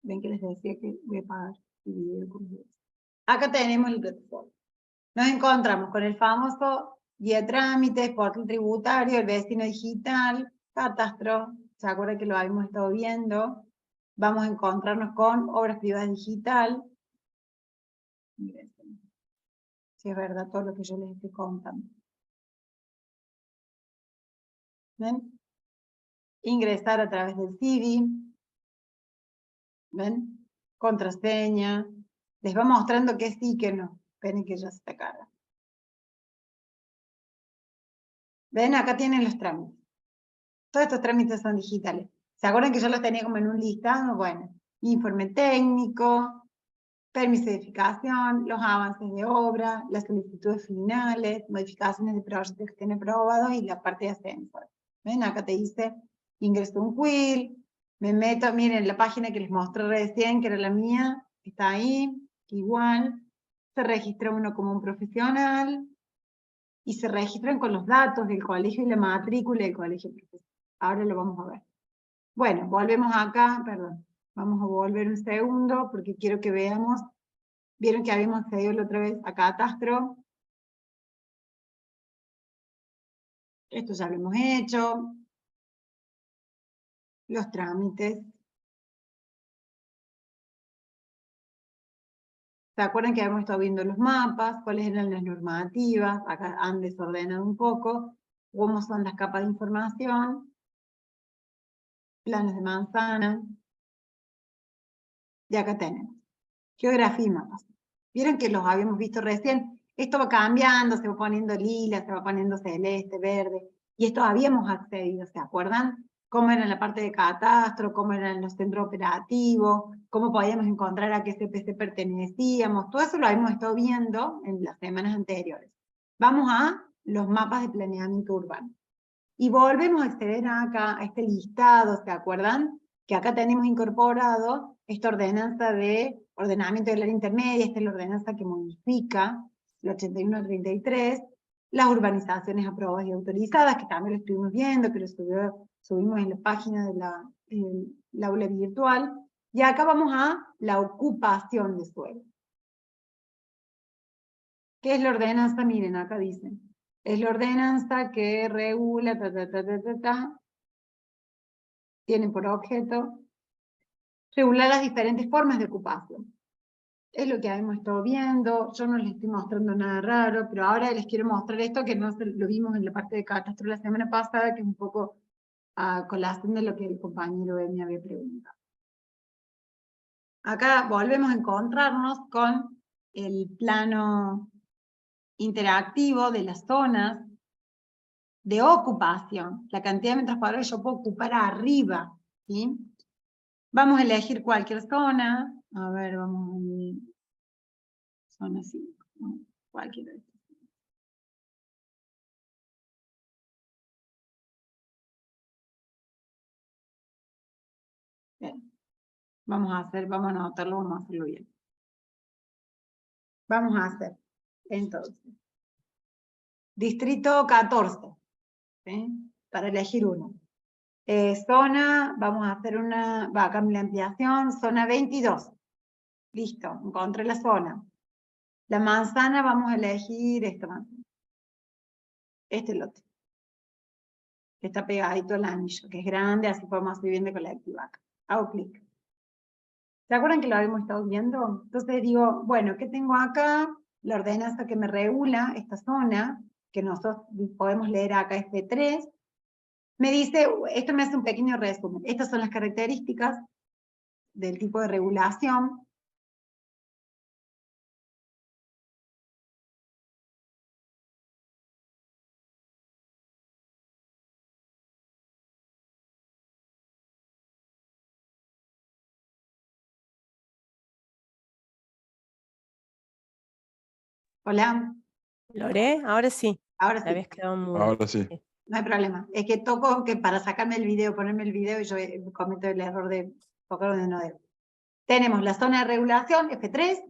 Ven que les decía que voy a pagar el video con ustedes. Acá tenemos el plataforma. Nos encontramos con el famoso guía de trámites, portal tributario, el vecino digital, catastro, ¿se acuerdan que lo habíamos estado viendo? Vamos a encontrarnos con obras privadas digital. Miren, si es verdad todo lo que yo les estoy contando. ¿Ven? ingresar a través del CIDI, ¿ven? Contraseña, les va mostrando que sí, que no. Esperen que ya se está cargando. ¿Ven? Acá tienen los trámites. Todos estos trámites son digitales. ¿Se acuerdan que yo los tenía como en un listado? Bueno, informe técnico, permiso de edificación, los avances de obra, las solicitudes finales, modificaciones de proyectos que estén aprobados y la parte de ascenso. ¿Ven? Acá te dice, ingreso un quill, me meto, miren, la página que les mostré recién, que era la mía, está ahí, igual, se registra uno como un profesional, y se registran con los datos del colegio y la matrícula del colegio profesional. Ahora lo vamos a ver. Bueno, volvemos acá, perdón, vamos a volver un segundo, porque quiero que veamos, vieron que habíamos accedido la otra vez a Catastro, esto ya lo hemos hecho, los trámites. ¿Se acuerdan que habíamos estado viendo los mapas? ¿Cuáles eran las normativas? Acá han desordenado un poco. ¿Cómo son las capas de información? Planos de manzana. Y acá tenemos. Geografía y mapas. Vieron que los habíamos visto recién. Esto va cambiando, se va poniendo lila, se va poniendo celeste, verde. Y esto habíamos accedido, ¿se acuerdan? Cómo era la parte de catastro, cómo eran los centros operativos, cómo podíamos encontrar a qué CPC pertenecíamos. Todo eso lo habíamos estado viendo en las semanas anteriores. Vamos a los mapas de planeamiento urbano. Y volvemos a acceder acá a este listado, ¿se acuerdan? Que acá tenemos incorporado esta ordenanza de ordenamiento del área intermedia, esta es la ordenanza que modifica el 8133, las urbanizaciones aprobadas y autorizadas, que también lo estuvimos viendo, que lo subimos en la página de la aula virtual, y acá vamos a la ocupación de suelo. ¿Qué es la ordenanza? Miren, acá dicen. Es la ordenanza que regula, tiene por objeto regular las diferentes formas de ocupación. Es lo que hemos estado viendo, yo no les estoy mostrando nada raro, pero ahora les quiero mostrar esto que no lo vimos en la parte de catastro la semana pasada, que es un poco a colación de lo que el compañero me había preguntado. Acá volvemos a encontrarnos con el plano interactivo de las zonas de ocupación, la cantidad de metros cuadrados que yo puedo ocupar arriba, ¿sí? Vamos a elegir cualquier zona, a ver, vamos a ir, zona 5, ¿no? Cualquiera de estas. Bien. Vamos a anotarlo, vamos a hacerlo bien. Vamos a hacer, entonces, distrito 14, ¿sí? Para elegir uno. Zona, vamos a hacer va a cambiar la ampliación, zona 22. Listo, encontré la zona. La manzana, vamos a elegir esta manzana. Este lote. Que está pegadito al anillo, que es grande, así podemos ir viendo colectiva acá. Hago clic. ¿Se acuerdan que lo habíamos estado viendo? Entonces digo, bueno, ¿qué tengo acá? La ordenanza que me regula esta zona, que nosotros podemos leer acá este 3. Me dice, esto me hace un pequeño resumen. Estas son las características del tipo de regulación. Hola. Lore, ahora sí. Ahora Te sí. habías quedado muda. Ahora sí. No hay problema. Es que toco que para sacarme el video, ponerme el video, y yo cometo el error de tocar donde no debo. Tenemos la zona de regulación, F3,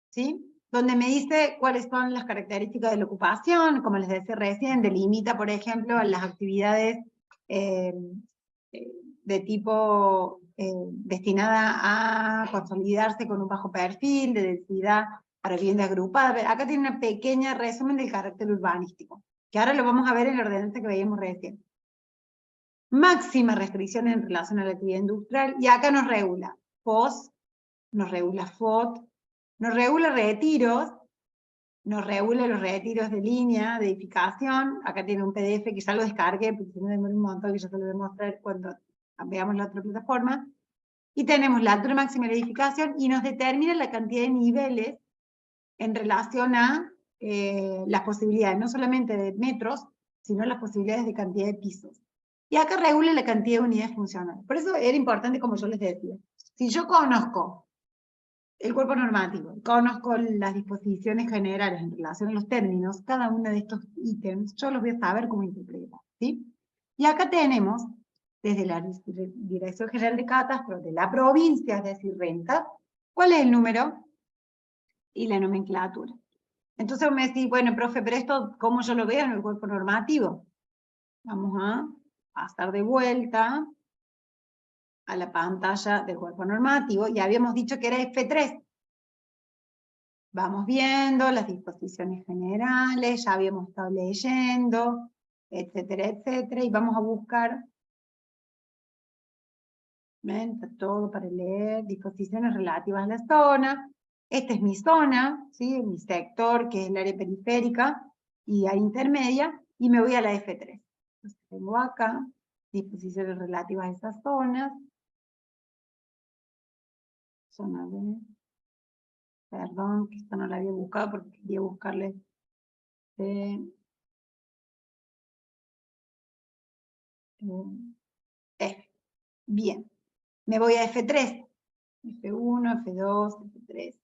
¿sí? Donde me dice cuáles son las características de la ocupación, como les decía recién, delimita, por ejemplo, las actividades de tipo destinada a consolidarse con un bajo perfil, de densidad para vivienda agrupada. Acá tiene una pequeña resumen del carácter urbanístico, que ahora lo vamos a ver en la ordenanza que veíamos recién. Máxima restricción en relación a la actividad industrial, y acá nos regula POS, nos regula FOT, nos regula retiros, nos regula los retiros de línea, de edificación. Acá tiene un PDF que ya lo descargué, porque si no demora un montón, que yo se lo voy a mostrar cuando Veamos la otra plataforma, y tenemos la altura máxima de la edificación y nos determina la cantidad de niveles en relación a las posibilidades, no solamente de metros, sino las posibilidades de cantidad de pisos. Y acá regula la cantidad de unidades funcionales. Por eso era importante, como yo les decía, si yo conozco el cuerpo normativo, conozco las disposiciones generales en relación a los términos, cada uno de estos ítems, yo los voy a saber cómo interpretar, ¿sí? Y acá tenemos, desde la Dirección General de Catastro de la provincia, es decir, renta, ¿cuál es el número? Y la nomenclatura. Entonces me decís, bueno, profe, pero esto, ¿cómo yo lo veo en el cuerpo normativo? Vamos a pasar de vuelta a la pantalla del cuerpo normativo, y habíamos dicho que era F3. Vamos viendo las disposiciones generales, ya habíamos estado leyendo, etcétera, etcétera, y vamos a buscar, ¿ven? Está todo para leer, disposiciones relativas a la zona. Esta es mi zona, ¿sí? Mi sector, que es el área periférica, y área intermedia, y me voy a la F3. Entonces tengo acá, disposiciones relativas a esas zonas. Zona B. Perdón, que esto no la había buscado porque quería buscarle F. Bien. Me voy a F3. F1, F2, F3.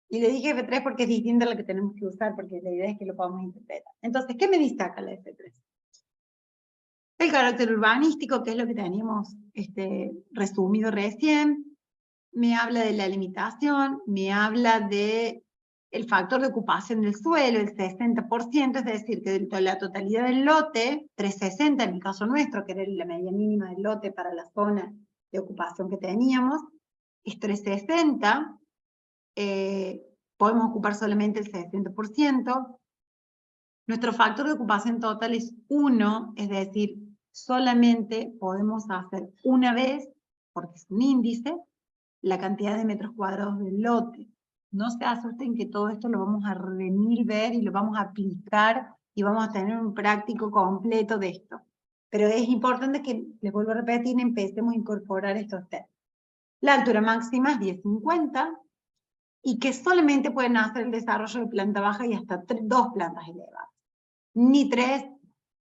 Y le dije F3 porque es distinta a la que tenemos que usar, porque la idea es que lo podamos interpretar. Entonces, ¿qué me dice acá la F3? El carácter urbanístico, que es lo que teníamos resumido recién. Me habla de la limitación, me habla de el factor de ocupación del suelo, el 60%, es decir, que de la totalidad del lote, 360 en el caso nuestro, que era la medida mínima del lote para la zona de ocupación que teníamos, es 360, podemos ocupar solamente el 60%, nuestro factor de ocupación total es 1, es decir, solamente podemos hacer una vez, porque es un índice, la cantidad de metros cuadrados del lote. No se asusten que todo esto lo vamos a venir ver y lo vamos a aplicar y vamos a tener un práctico completo de esto. Pero es importante que, les vuelvo a repetir, empecemos a incorporar estos términos. La altura máxima es 1050 y que solamente pueden hacer el desarrollo de planta baja y hasta 2 plantas elevadas. Ni 3,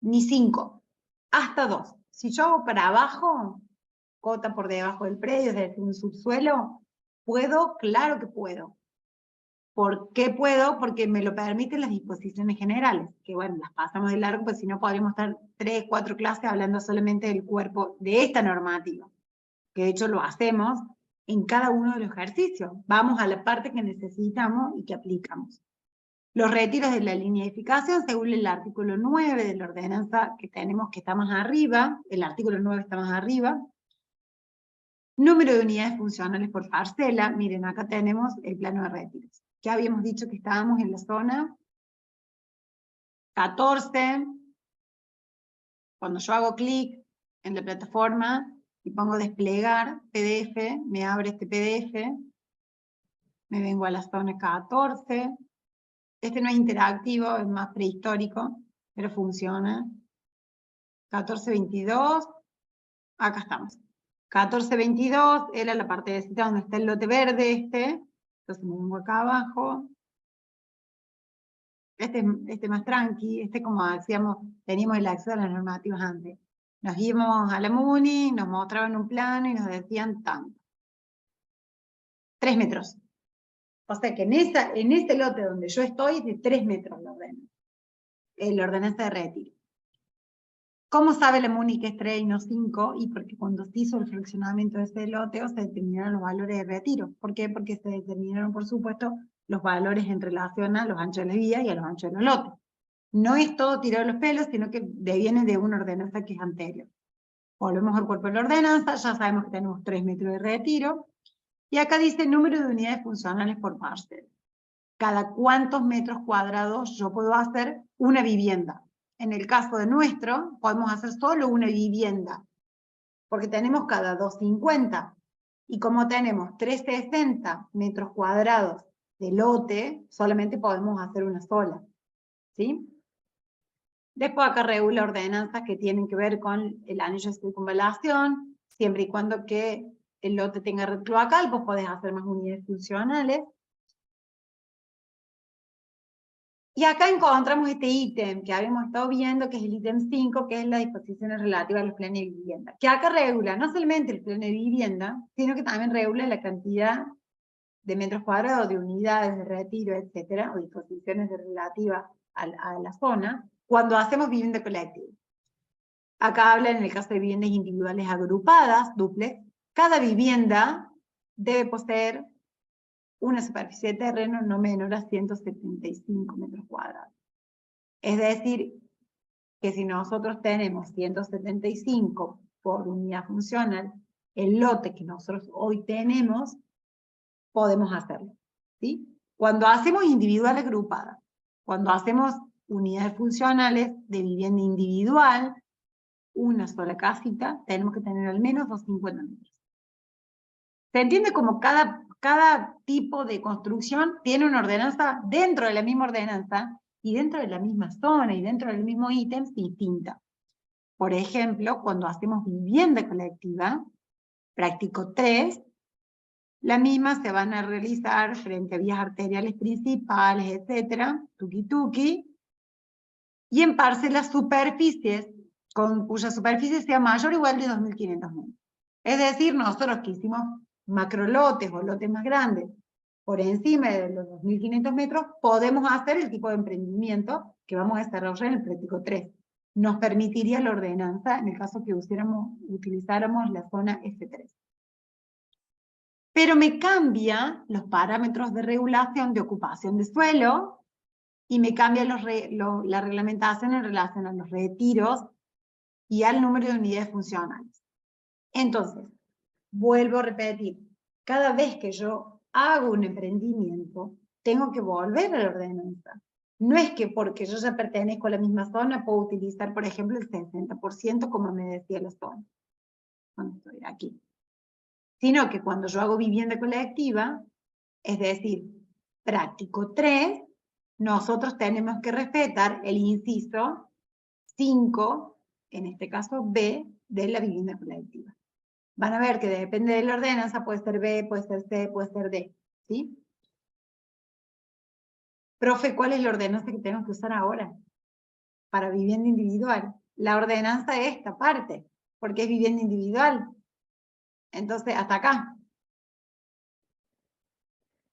ni 5, hasta 2. Si yo hago para abajo, cota por debajo del predio, desde un subsuelo, ¿puedo? Claro que puedo. ¿Por qué puedo? Porque me lo permiten las disposiciones generales, que bueno, las pasamos de largo, pues si no podríamos estar 3, 4 clases hablando solamente del cuerpo de esta normativa, que de hecho lo hacemos en cada uno de los ejercicios. Vamos a la parte que necesitamos y que aplicamos. Los retiros de la línea de edificación, según el artículo 9 de la ordenanza que tenemos, que está más arriba, el artículo 9 está más arriba. Número de unidades funcionales por parcela, miren, acá tenemos el plano de retiros. Ya habíamos dicho que estábamos en la zona 14. Cuando yo hago clic en la plataforma y pongo desplegar PDF, me abre este PDF, me vengo a la zona 14. Este no es interactivo, es más prehistórico, pero funciona. 1422, acá estamos. 1422 era la partecita donde está el lote verde entonces me vengo acá abajo. Este más tranqui, como decíamos, teníamos el acceso a las normativas antes. Nos íbamos a la MUNI, nos mostraban un plano y nos decían tanto. 3 metros. O sea que en este lote donde yo estoy, de 3 metros la ordenanza de retiro. ¿Cómo sabe la MUNI que es 3 y no 5? Y porque cuando se hizo el fraccionamiento de ese lote, se determinaron los valores de retiro. ¿Por qué? Porque se determinaron, por supuesto, los valores en relación a los anchos de la vía y a los anchos de los lotes. No es todo tirado de los pelos, sino que viene de una ordenanza que es anterior. Volvemos al cuerpo de la ordenanza, ya sabemos que tenemos 3 metros de retiro. Y acá dice número de unidades funcionales por parcela. Cada cuántos metros cuadrados yo puedo hacer una vivienda. En el caso de nuestro, podemos hacer solo una vivienda, porque tenemos cada 250. Y como tenemos 360 metros cuadrados de lote, solamente podemos hacer una sola. ¿Sí? Después acá regula ordenanzas que tienen que ver con el anillo de circunvalación, siempre y cuando que el lote tenga red cloacal, vos podés hacer más unidades funcionales. Y acá encontramos este ítem que habíamos estado viendo, que es el ítem 5, que es la disposiciones relativas a los planes de vivienda. Que acá regula no solamente el plan de vivienda, sino que también regula la cantidad de metros cuadrados, de unidades de retiro, etcétera, o disposiciones relativas a la zona, cuando hacemos vivienda colectiva. Acá habla en el caso de viviendas individuales agrupadas, dúplex, cada vivienda debe poseer una superficie de terreno no menor a 175 metros cuadrados. Es decir, que si nosotros tenemos 175 por unidad funcional, el lote que nosotros hoy tenemos, podemos hacerlo, ¿sí? Cuando hacemos individuales agrupadas, cuando hacemos unidades funcionales de vivienda individual, una sola casita, tenemos que tener al menos 250 metros. ¿Se entiende como cada tipo de construcción tiene una ordenanza dentro de la misma ordenanza y dentro de la misma zona y dentro del mismo ítem distinta? Por ejemplo, cuando hacemos vivienda colectiva, práctico 3, la misma se van a realizar frente a vías arteriales principales, etcétera, tuki, y en parcelas superficies, cuya superficie sea mayor o igual de 2.500 metros. Es decir, nosotros que hicimos macrolotes o lotes más grandes por encima de los 2.500 metros, podemos hacer el tipo de emprendimiento que vamos a desarrollar en el práctico 3. Nos permitiría la ordenanza en el caso que utilizáramos la zona F3. Pero me cambia los parámetros de regulación de ocupación de suelo y me cambia la reglamentación en relación a los retiros y al número de unidades funcionales. Entonces, vuelvo a repetir, cada vez que yo hago un emprendimiento, tengo que volver a la ordenanza. No es que porque yo ya pertenezco a la misma zona puedo utilizar, por ejemplo, el 60% como me decía la zona. Cuando estoy aquí. Sino que cuando yo hago vivienda colectiva, es decir, práctico 3, nosotros tenemos que respetar el inciso 5, en este caso B, de la vivienda colectiva. Van a ver que depende de la ordenanza, puede ser B, puede ser C, puede ser D, ¿sí? Profe, ¿cuál es la ordenanza que tenemos que usar ahora? Para vivienda individual. La ordenanza es esta parte, porque es vivienda individual. Entonces, hasta acá.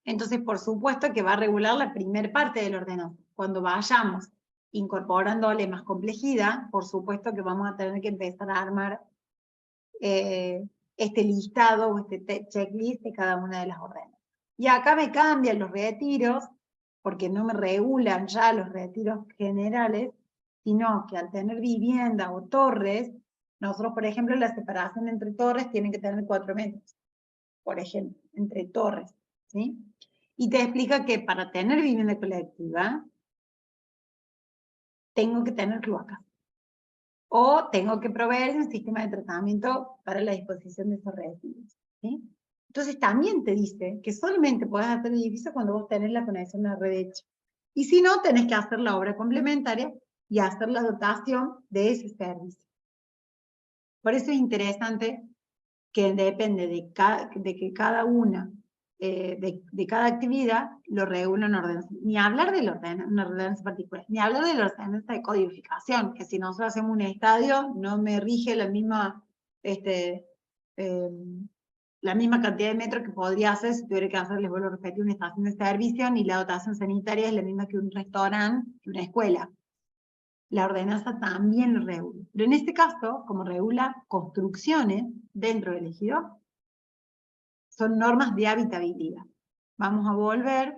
Entonces, por supuesto que va a regular la primera parte de la ordenanza. Cuando vayamos incorporándole más complejidad, por supuesto que vamos a tener que empezar a armar este listado o este checklist de cada una de las ordenanzas. Y acá me cambian los retiros, porque no me regulan ya los retiros generales, sino que al tener vivienda o torres, nosotros, por ejemplo, la separación entre torres tiene que tener 4 metros, por ejemplo, entre torres, ¿sí? Y te explica que para tener vivienda colectiva, tengo que tener cloacas. O tengo que proveer un sistema de tratamiento para la disposición de esos residuos, ¿sí? Entonces también te dice que solamente podés hacer el edificio cuando vos tenés la conexión a la red hecha. Y si no, tenés que hacer la obra complementaria y hacer la dotación de ese servicio. Por eso es interesante que depende de que cada una de cada actividad lo regula una ordenanza. Ni hablar de una ordenanza particular, ni hablar de la ordenanza de codificación, que si nosotros hacemos un estadio, no me rige la misma, la misma cantidad de metros que podría hacer si tuviera que hacer, les vuelvo a repetir, una estación de servicio, ni la dotación sanitaria es la misma que un restaurante, que una escuela. La ordenanza también lo regula. Pero en este caso, como regula construcciones dentro del ejido, son normas de habitabilidad. Vamos a volver,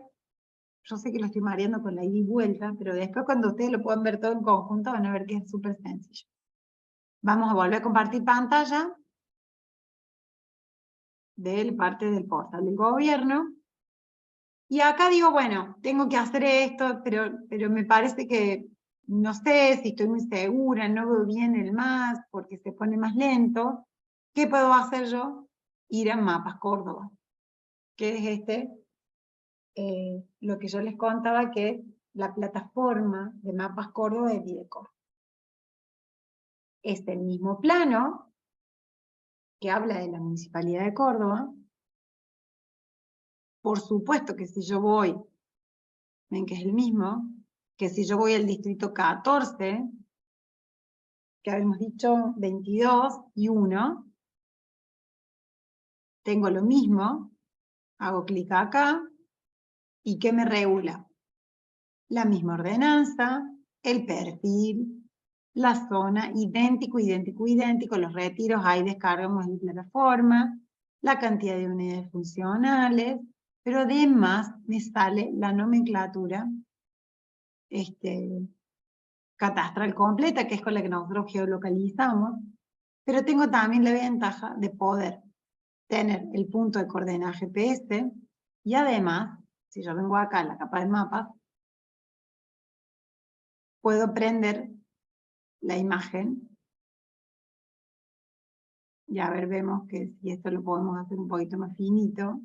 yo sé que lo estoy mareando con la ida y vuelta, pero después cuando ustedes lo puedan ver todo en conjunto van a ver que es súper sencillo. Vamos a volver a compartir pantalla de parte del portal del gobierno. Y acá digo, bueno, tengo que hacer esto, pero me parece que no sé si estoy muy segura, no veo bien el más, porque se pone más lento. ¿Qué puedo hacer yo? Ir a Mapas Córdoba, que es lo que yo les contaba, que es la plataforma de Mapas Córdoba de Videocor. es el mismo plano que habla de la Municipalidad de Córdoba. Por supuesto que si yo voy, ven que es el mismo, que si yo voy al distrito 14, que habíamos dicho 22 y 1, tengo lo mismo, hago clic acá, ¿y qué me regula? La misma ordenanza, el perfil, la zona, idéntico, idéntico, idéntico, los retiros, ahí descargamos en la plataforma, la cantidad de unidades funcionales, pero además me sale la nomenclatura catastral completa, que es con la que nosotros geolocalizamos, pero tengo también la ventaja de poder tener el punto de coordenada GPS, y además, si yo vengo acá a la capa de mapas, puedo prender la imagen, y a ver, vemos que si esto lo podemos hacer un poquito más finito,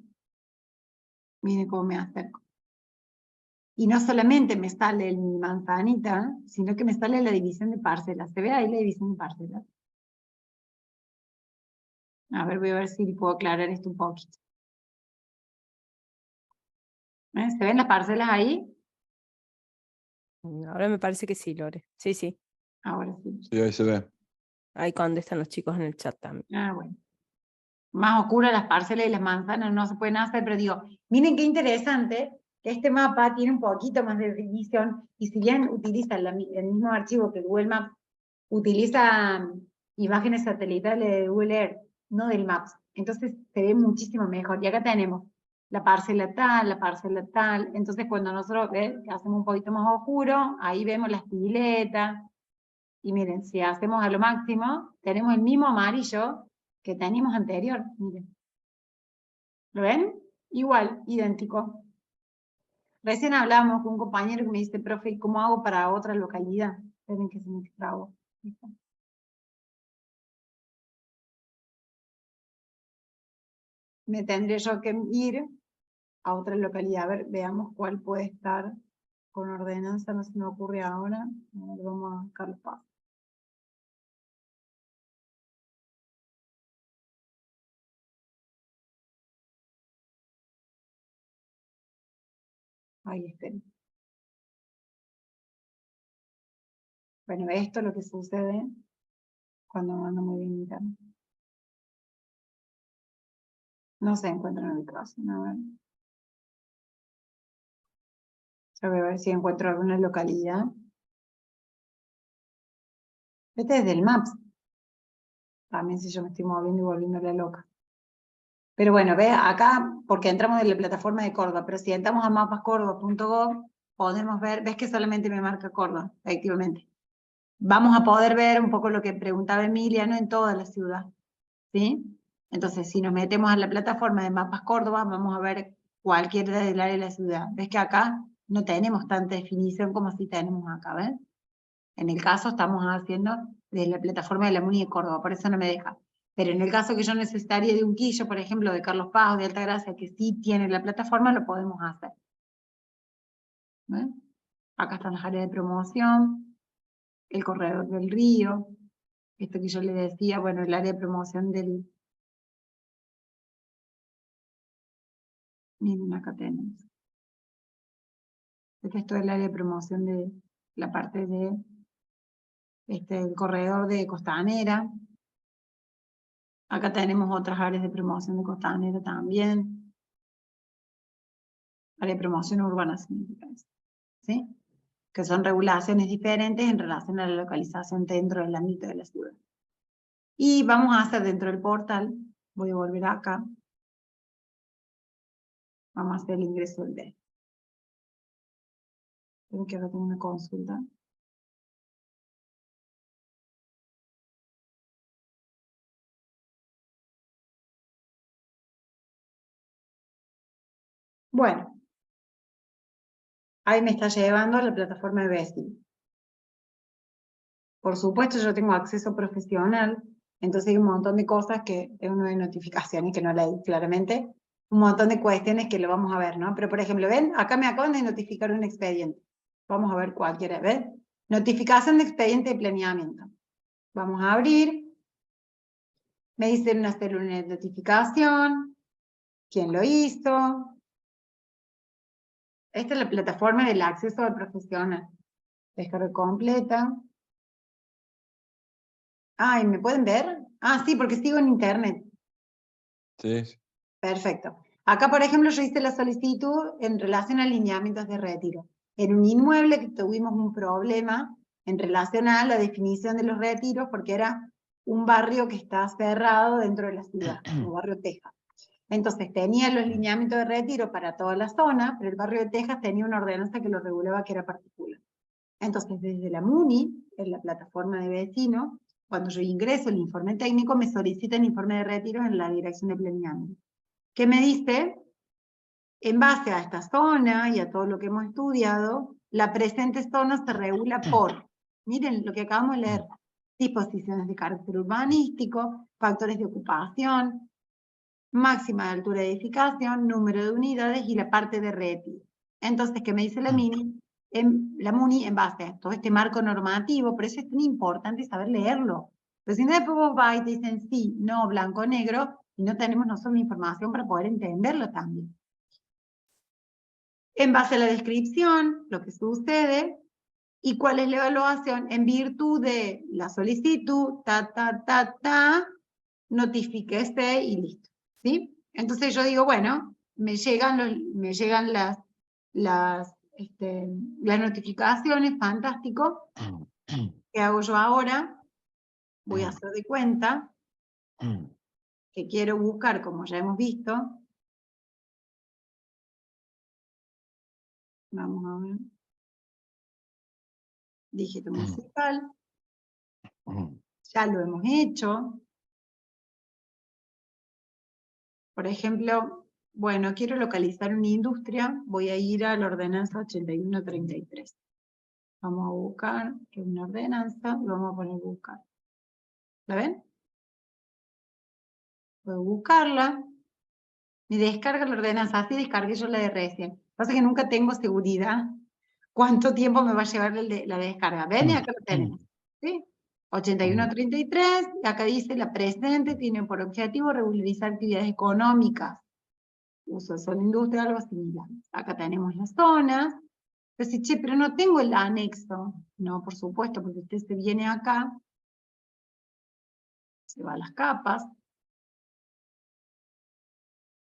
miren cómo me acerco. Y no solamente me sale mi manzanita, sino que me sale la división de parcelas. ¿Se ve ahí la división de parcelas? A ver, voy a ver si puedo aclarar esto un poquito. ¿Se ven las parcelas ahí? Ahora me parece que sí, Lore. Sí, sí. Ahora sí. Sí, ahí se ve. Ahí contestan los chicos en el chat también. Ah, bueno. Más oscuras las parcelas y las manzanas no se pueden hacer, pero digo, miren qué interesante que este mapa tiene un poquito más de definición, y si bien utiliza el mismo archivo que Google Maps, utiliza imágenes satelitales de Google Earth, no del Maps, entonces se ve muchísimo mejor. Y acá tenemos la parcela tal, entonces cuando nosotros hacemos un poquito más oscuro, ahí vemos las piletas, y miren, si hacemos a lo máximo, tenemos el mismo amarillo que teníamos anterior, miren. ¿Lo ven? Igual, idéntico. Recién hablábamos con un compañero que me dice, profe, ¿cómo hago para otra localidad? Esperen que se me trabó. Me tendré yo que ir a otra localidad. A ver, veamos cuál puede estar con ordenanza, no se me ocurre ahora. A ver, vamos a Carlos Paz. Ahí estén. Bueno, esto es lo que sucede cuando ando muy bien interno. No se encuentra en ubicación, a ver. Yo voy a ver si encuentro alguna localidad. Este es del Maps. También si yo me estoy moviendo y volviéndole loca. Pero bueno, ve acá, porque entramos en la plataforma de Córdoba, pero si entramos a mapascórdoba.gov, podemos ver, ves que solamente me marca Córdoba, efectivamente. Vamos a poder ver un poco lo que preguntaba Emilia, ¿no? En toda la ciudad, ¿sí? Entonces, si nos metemos a la plataforma de Mapas Córdoba, vamos a ver cualquier del área de la ciudad. Ves que acá no tenemos tanta definición como si tenemos acá, ¿ves? En el caso estamos haciendo de la plataforma de la MUNI de Córdoba, por eso no me deja. Pero en el caso que yo necesitaría de Unquillo, por ejemplo, de Carlos Paz o de Altagracia, que sí tiene la plataforma, lo podemos hacer. ¿Ves? Acá están las áreas de promoción, el corredor del río, esto que yo le decía, bueno, el área de promoción del... Miren, acá tenemos. Este es todo el área de promoción de la parte de el corredor de Costanera. Acá tenemos otras áreas de promoción de Costanera también. Área de promoción urbana significa eso, ¿sí? Que son regulaciones diferentes en relación a la localización dentro del ámbito de la ciudad. Y vamos a hacer dentro del portal, voy a volver acá, vamos a hacer el ingreso del D. Creo que ahora tengo una consulta. Bueno, ahí me está llevando a la plataforma de Besi. Por supuesto, yo tengo acceso profesional, entonces hay un montón de cosas que es una notificación y que no leí claramente, un montón de cuestiones que lo vamos a ver, ¿no? Pero por ejemplo, ven, acá me acaban de notificar un expediente. Vamos a ver cualquiera, ¿ven? Notificación de expediente de planeamiento. Vamos a abrir. Me dice una célula de notificación. ¿Quién lo hizo? Esta es la plataforma del acceso al profesional. Descarga completa. Ay, ¿me pueden ver? Ah, sí, porque sigo en internet. Sí, sí. Perfecto. Acá, por ejemplo, yo hice la solicitud en relación a lineamientos de retiro. En un inmueble que tuvimos un problema en relación a la definición de los retiros, porque era un barrio que está cerrado dentro de la ciudad, como barrio Texas. Entonces tenía los lineamientos de retiro para toda la zona, pero el barrio de Texas tenía una ordenanza que lo regulaba que era particular. Entonces, desde la MUNI, en la plataforma de vecinos, cuando yo ingreso el informe técnico, me solicitan informe de retiro en la dirección de planeamiento. ¿Qué me dice? En base a esta zona y a todo lo que hemos estudiado, la presente zona se regula por, miren lo que acabamos de leer, disposiciones de carácter urbanístico, factores de ocupación, máxima de altura de edificación, número de unidades y la parte de retiro. Entonces, ¿qué me dice la MUNI en base a todo este marco normativo? Por eso es tan importante saber leerlo. Pero si no, después vos vas y te dicen sí, no, blanco, negro, y no tenemos nosotros la información para poder entenderlo también. En base a la descripción, lo que sucede, y cuál es la evaluación en virtud de la solicitud, notifíquese y listo. ¿Sí? Entonces yo digo, bueno, me llegan las notificaciones, fantástico. ¿Qué hago yo ahora? Voy a hacer de cuenta que quiero buscar, como ya hemos visto. Vamos a ver. Dígito municipal. Ya lo hemos hecho. Por ejemplo, bueno, quiero localizar una industria, voy a ir a la ordenanza 8133. Vamos a buscar, que es una ordenanza, y vamos a poner buscar. ¿La ven? Puedo buscarla. Me descarga la ordenanza, así descargué yo la de recién. Pasa que nunca tengo seguridad cuánto tiempo me va a llevar la descarga. ¿Ven? Y acá lo tenemos. ¿Sí? 8133, acá dice la presente tiene por objetivo regularizar actividades económicas. Uso de suelo industrial o algo similar. Acá tenemos las zonas. Entonces, che, pero no tengo el anexo. No, por supuesto, porque usted se viene acá, se va a las capas,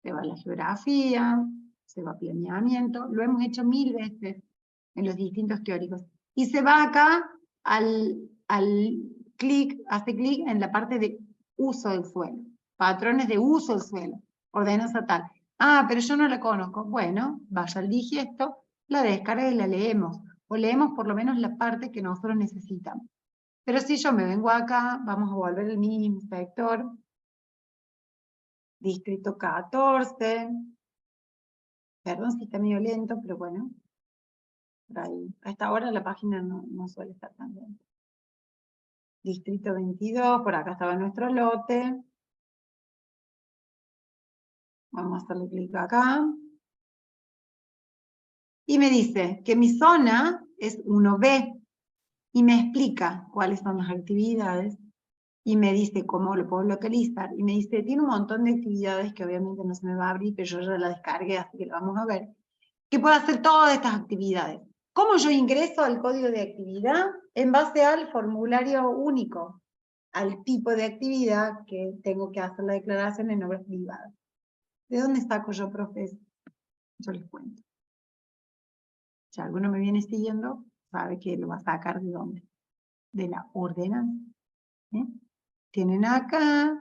se va a la geografía, se va a planeamiento. Lo hemos hecho 1000 veces en los distintos teóricos. Y se va acá al clic, hace clic en la parte de uso del suelo. Patrones de uso del suelo. Ordenanza tal. Ah, pero yo no la conozco. Bueno, vaya al digiesto, la descarga y la leemos. O leemos por lo menos la parte que nosotros necesitamos. Pero si yo me vengo acá, vamos a volver al mini inspector. Distrito 14. Perdón si está medio lento, pero bueno. Por ahí. A esta hora la página no suele estar tan lenta. Distrito 22, por acá estaba nuestro lote. Vamos a hacerle clic acá. Y me dice que mi zona es 1B. Y me explica cuáles son las actividades. Y me dice cómo lo puedo localizar. Y me dice, tiene un montón de actividades que obviamente no se me va a abrir, pero yo ya la descargué, así que lo vamos a ver. Que puedo hacer todas estas actividades. ¿Cómo yo ingreso al código de actividad? En base al formulario único, al tipo de actividad que tengo que hacer la declaración en obras privadas. ¿De dónde saco yo, profes? Yo les cuento. Si alguno me viene siguiendo, sabe que lo va a sacar de dónde. De la ordenanza. ¿Eh? Tienen acá,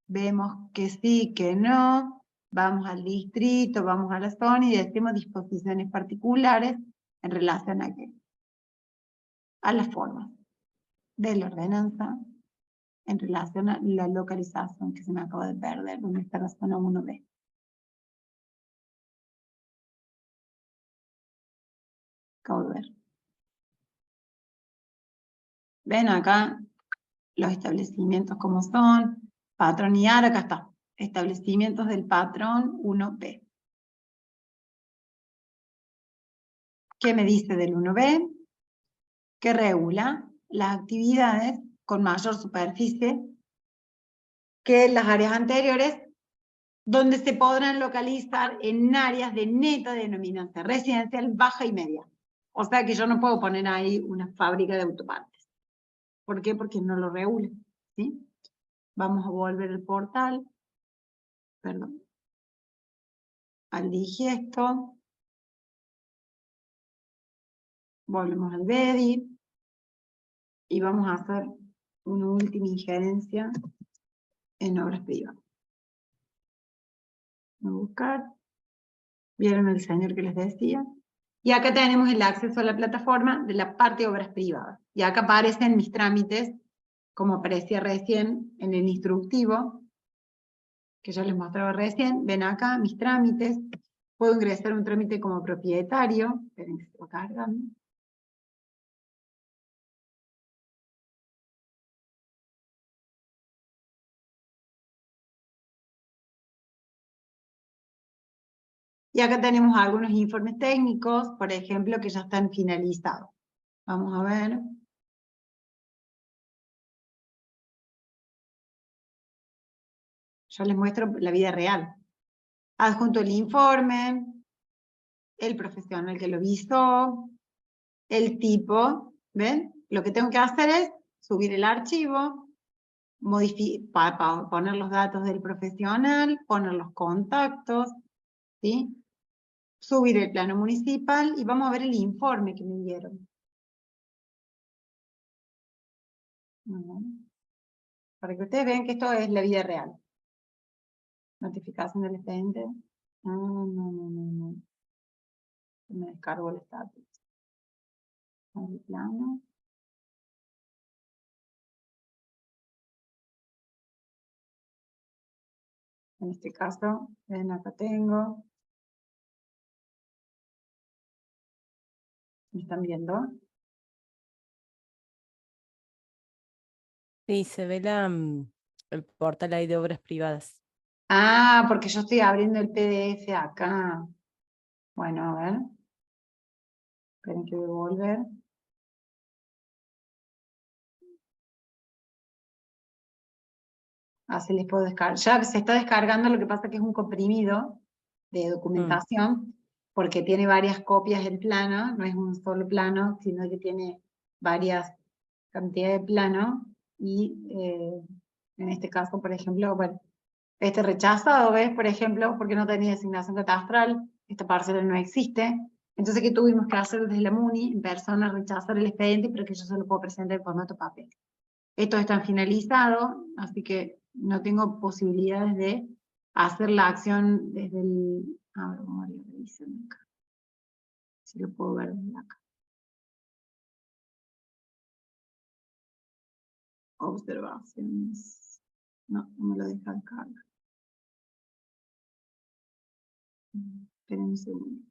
vemos que sí, que no, vamos al distrito, vamos a la zona y decimos disposiciones particulares en relación a qué? A las formas de la ordenanza en relación a la localización que se me acaba de perder, donde está la zona 1B. Acabo de ver. Ven acá los establecimientos como son, patrón y AR, acá está. Establecimientos del patrón 1B. ¿Qué me dice del 1B? Que regula las actividades con mayor superficie que las áreas anteriores, donde se podrán localizar en áreas de neta denominación residencial baja y media. O sea que yo no puedo poner ahí una fábrica de autopartes. ¿Por qué? Porque no lo regula, ¿sí? Vamos a volver al portal, perdón, al digiesto, volvemos al BEDI, y vamos a hacer una última injerencia en obras privadas. Voy a buscar, vieron el señor que les decía, y acá tenemos el acceso a la plataforma de la parte de obras privadas, y acá aparecen mis trámites, como aparecía recién en el instructivo, que ya les mostraba recién. Ven acá mis trámites, puedo ingresar un trámite como propietario, esperen que se va cargando. Y acá tenemos algunos informes técnicos, por ejemplo, que ya están finalizados. Vamos a ver. Yo les muestro la vida real. Adjunto el informe, el profesional que lo visó, el tipo, ¿ven? Lo que tengo que hacer es subir el archivo, poner los datos del profesional, poner los contactos, ¿sí? Subir el plano municipal y vamos a ver el informe que me dieron. Para que ustedes vean que esto es la vida real. Notificación del expediente. No. Me descargo el estatus. El plano. En este caso, ven acá tengo. ¿Me están viendo? Sí, se ve el portal ahí de obras privadas. Ah, porque yo estoy abriendo el PDF acá. Bueno, a ver. Esperen que voy a volver. Así les puedo descargar. Ya se está descargando, lo que pasa que es un comprimido de documentación, porque tiene varias copias del plano, no es un solo plano, sino que tiene varias cantidades de planos, y en este caso, por ejemplo, bueno, este rechazado, ¿ves? Por ejemplo, porque no tenía designación catastral, esta parcela no existe, entonces, ¿qué tuvimos que hacer desde la MUNI? En persona, rechazar el expediente, pero que yo solo puedo presentar en formato papel. Estos están finalizados, así que no tengo posibilidades de hacer la acción desde el... A ver, vamos a revisar acá. Si lo puedo ver desde acá. Observaciones. No me lo deja cargar. Esperen un segundo.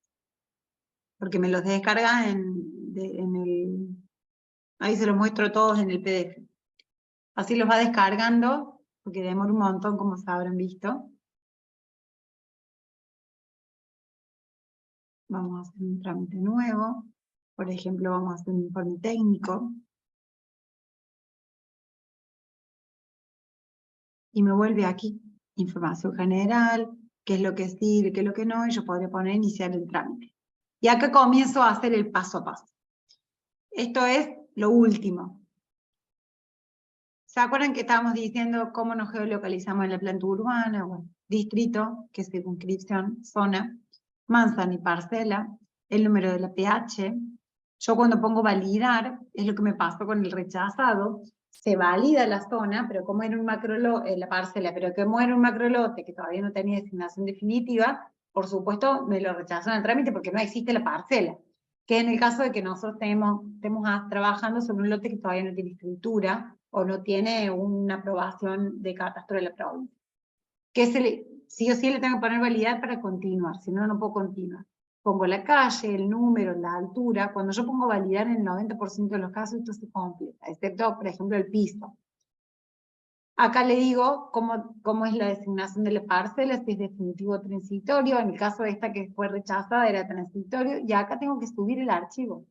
Porque me los descarga en el... Ahí se los muestro todos en el PDF. Así los va descargando, porque demora un montón, como se habrán visto. Vamos a hacer un trámite nuevo. Por ejemplo, vamos a hacer un informe técnico. Y me vuelve aquí, información general, qué es lo que sirve, qué es lo que no, y yo podría poner iniciar el trámite. Y acá comienzo a hacer el paso a paso. Esto es lo último. ¿Se acuerdan que estábamos diciendo cómo nos geolocalizamos en la planta urbana? Bueno, distrito, que es circunscripción, zona, manzana y parcela, el número de la PH. Yo cuando pongo validar, es lo que me pasó con el rechazado, se valida la zona, pero como era un macrolote, la parcela, pero como era un macrolote que todavía no tenía designación definitiva, por supuesto me lo rechazan el trámite porque no existe la parcela. Que en el caso de que nosotros estemos trabajando sobre un lote que todavía no tiene escritura, o no tiene una aprobación de catastro de la provincia. Sí o sí le tengo que poner validar para continuar, si no, no puedo continuar. Pongo la calle, el número, la altura. Cuando yo pongo validar en el 90% de los casos, esto se completa, excepto, por ejemplo, el piso. Acá le digo cómo es la designación de la parcela, si es definitivo o transitorio. En el caso de esta que fue rechazada era transitorio, y acá tengo que subir el archivo.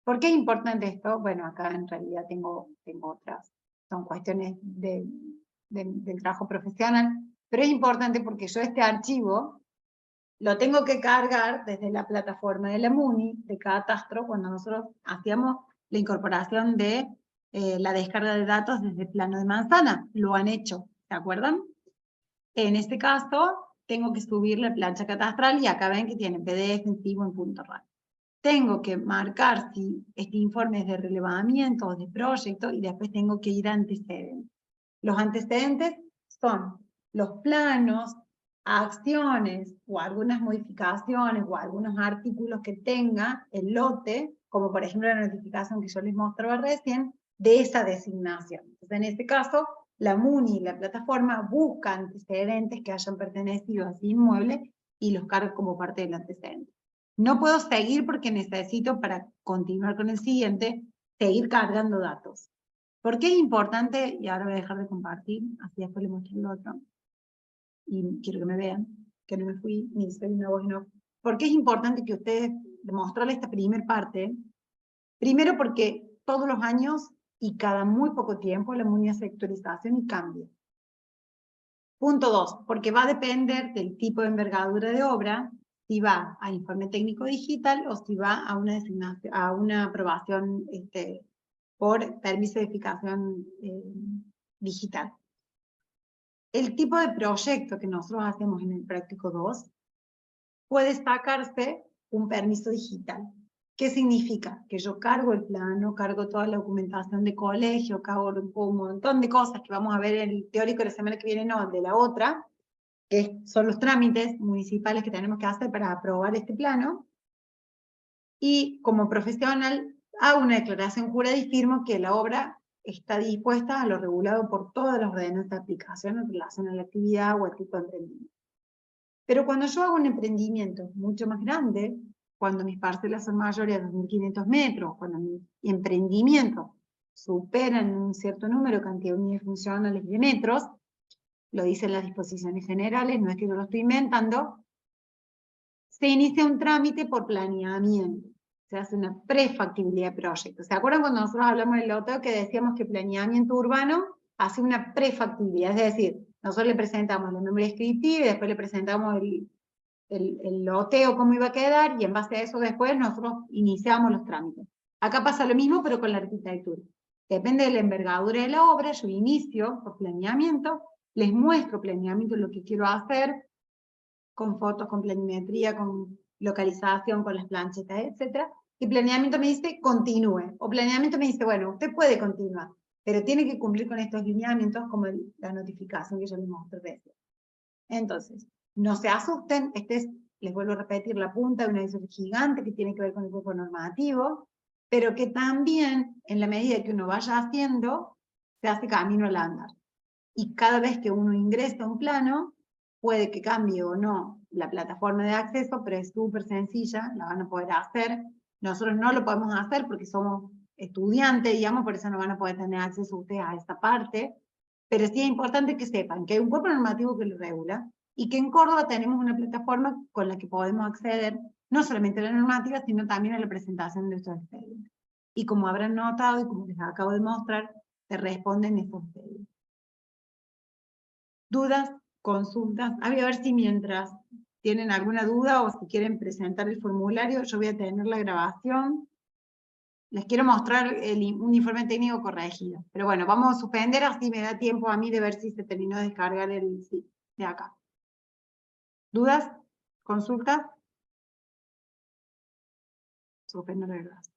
¿Por qué es importante esto? Bueno, acá en realidad tengo otras, son cuestiones del trabajo profesional, pero es importante porque yo este archivo lo tengo que cargar desde la plataforma de la MUNI, de Catastro, cuando nosotros hacíamos la incorporación de la descarga de datos desde el plano de manzana. Lo han hecho, ¿se acuerdan? En este caso, tengo que subir la plancha catastral y acá ven que tiene PDF en vivo en .rar. Tengo que marcar si este informe es de relevamiento o de proyecto y después tengo que ir a antecedentes. Los antecedentes son los planos, acciones o algunas modificaciones o algunos artículos que tenga el lote, como por ejemplo la notificación que yo les mostraba recién, de esa designación. Entonces, en este caso, la MUNI, la plataforma, busca antecedentes que hayan pertenecido a ese inmueble y los carga como parte del antecedente. No puedo seguir porque necesito, para continuar con el siguiente, seguir cargando datos. ¿Por qué es importante? Y ahora voy a dejar de compartir, así después les muestro el otro. Y quiero que me vean, que no me fui, ni soy una voz no. ¿Por qué es importante que ustedes demostrarles esta primera parte? Primero porque todos los años y cada muy poco tiempo la MUNI hace actualización y cambia. Punto 2, porque va a depender del tipo de envergadura de obra, si va a informe técnico digital o si va a una designación, a una aprobación por permiso de edificación digital. El tipo de proyecto que nosotros hacemos en el práctico 2 puede sacarse un permiso digital. ¿Qué significa? Que yo cargo el plano, cargo toda la documentación de colegio, cargo un montón de cosas que vamos a ver en el teórico de la semana que viene, no, de la otra, que son los trámites municipales que tenemos que hacer para aprobar este plano, y como profesional hago una declaración jurada y firmo que la obra está dispuesta a lo regulado por todas las ordenanzas de aplicación en relación a la actividad o al tipo de emprendimiento. Pero cuando yo hago un emprendimiento mucho más grande, cuando mis parcelas son mayores a 2.500 metros, cuando mis emprendimientos superan un cierto número de cantidad de unidades funcionales de metros, lo dicen las disposiciones generales, no es que yo lo estoy inventando, se inicia un trámite por planeamiento. Se hace una prefactibilidad de proyecto. ¿Se acuerdan cuando nosotros hablamos del lote que decíamos que planeamiento urbano hace una prefactibilidad? Es decir, nosotros le presentamos la memoria descriptiva y después le presentamos el loteo, cómo iba a quedar, y en base a eso después nosotros iniciamos los trámites. Acá pasa lo mismo, pero con la arquitectura. Depende de la envergadura de la obra, yo inicio por planeamiento, les muestro planeamiento lo que quiero hacer, con fotos, con planimetría, con localización, con las planchetas, etc. Y planeamiento me dice, continúe. O planeamiento me dice, bueno, usted puede continuar, pero tiene que cumplir con estos lineamientos como la notificación que yo les mostré recién. Entonces, no se asusten, les vuelvo a repetir, la punta de una aviso gigante que tiene que ver con el cuerpo normativo, pero que también, en la medida que uno vaya haciendo, se hace camino al andar. Y cada vez que uno ingresa a un plano, puede que cambie o no la plataforma de acceso, pero es súper sencilla, la van a poder hacer. Nosotros no lo podemos hacer porque somos estudiantes, digamos, por eso no van a poder tener acceso ustedes a esta parte, pero sí es importante que sepan que hay un cuerpo normativo que lo regula, y que en Córdoba tenemos una plataforma con la que podemos acceder, no solamente a la normativa, sino también a la presentación de estos expedientes. Y como habrán notado, y como les acabo de mostrar, se responden estos expedientes. ¿Dudas? ¿Consultas? A ver si mientras tienen alguna duda o si quieren presentar el formulario, yo voy a tener la grabación. Les quiero mostrar un informe técnico corregido. Pero bueno, vamos a suspender, así me da tiempo a mí de ver si se terminó de descargar el sí, de acá. ¿Dudas? ¿Consultas? Suspendo la grabación.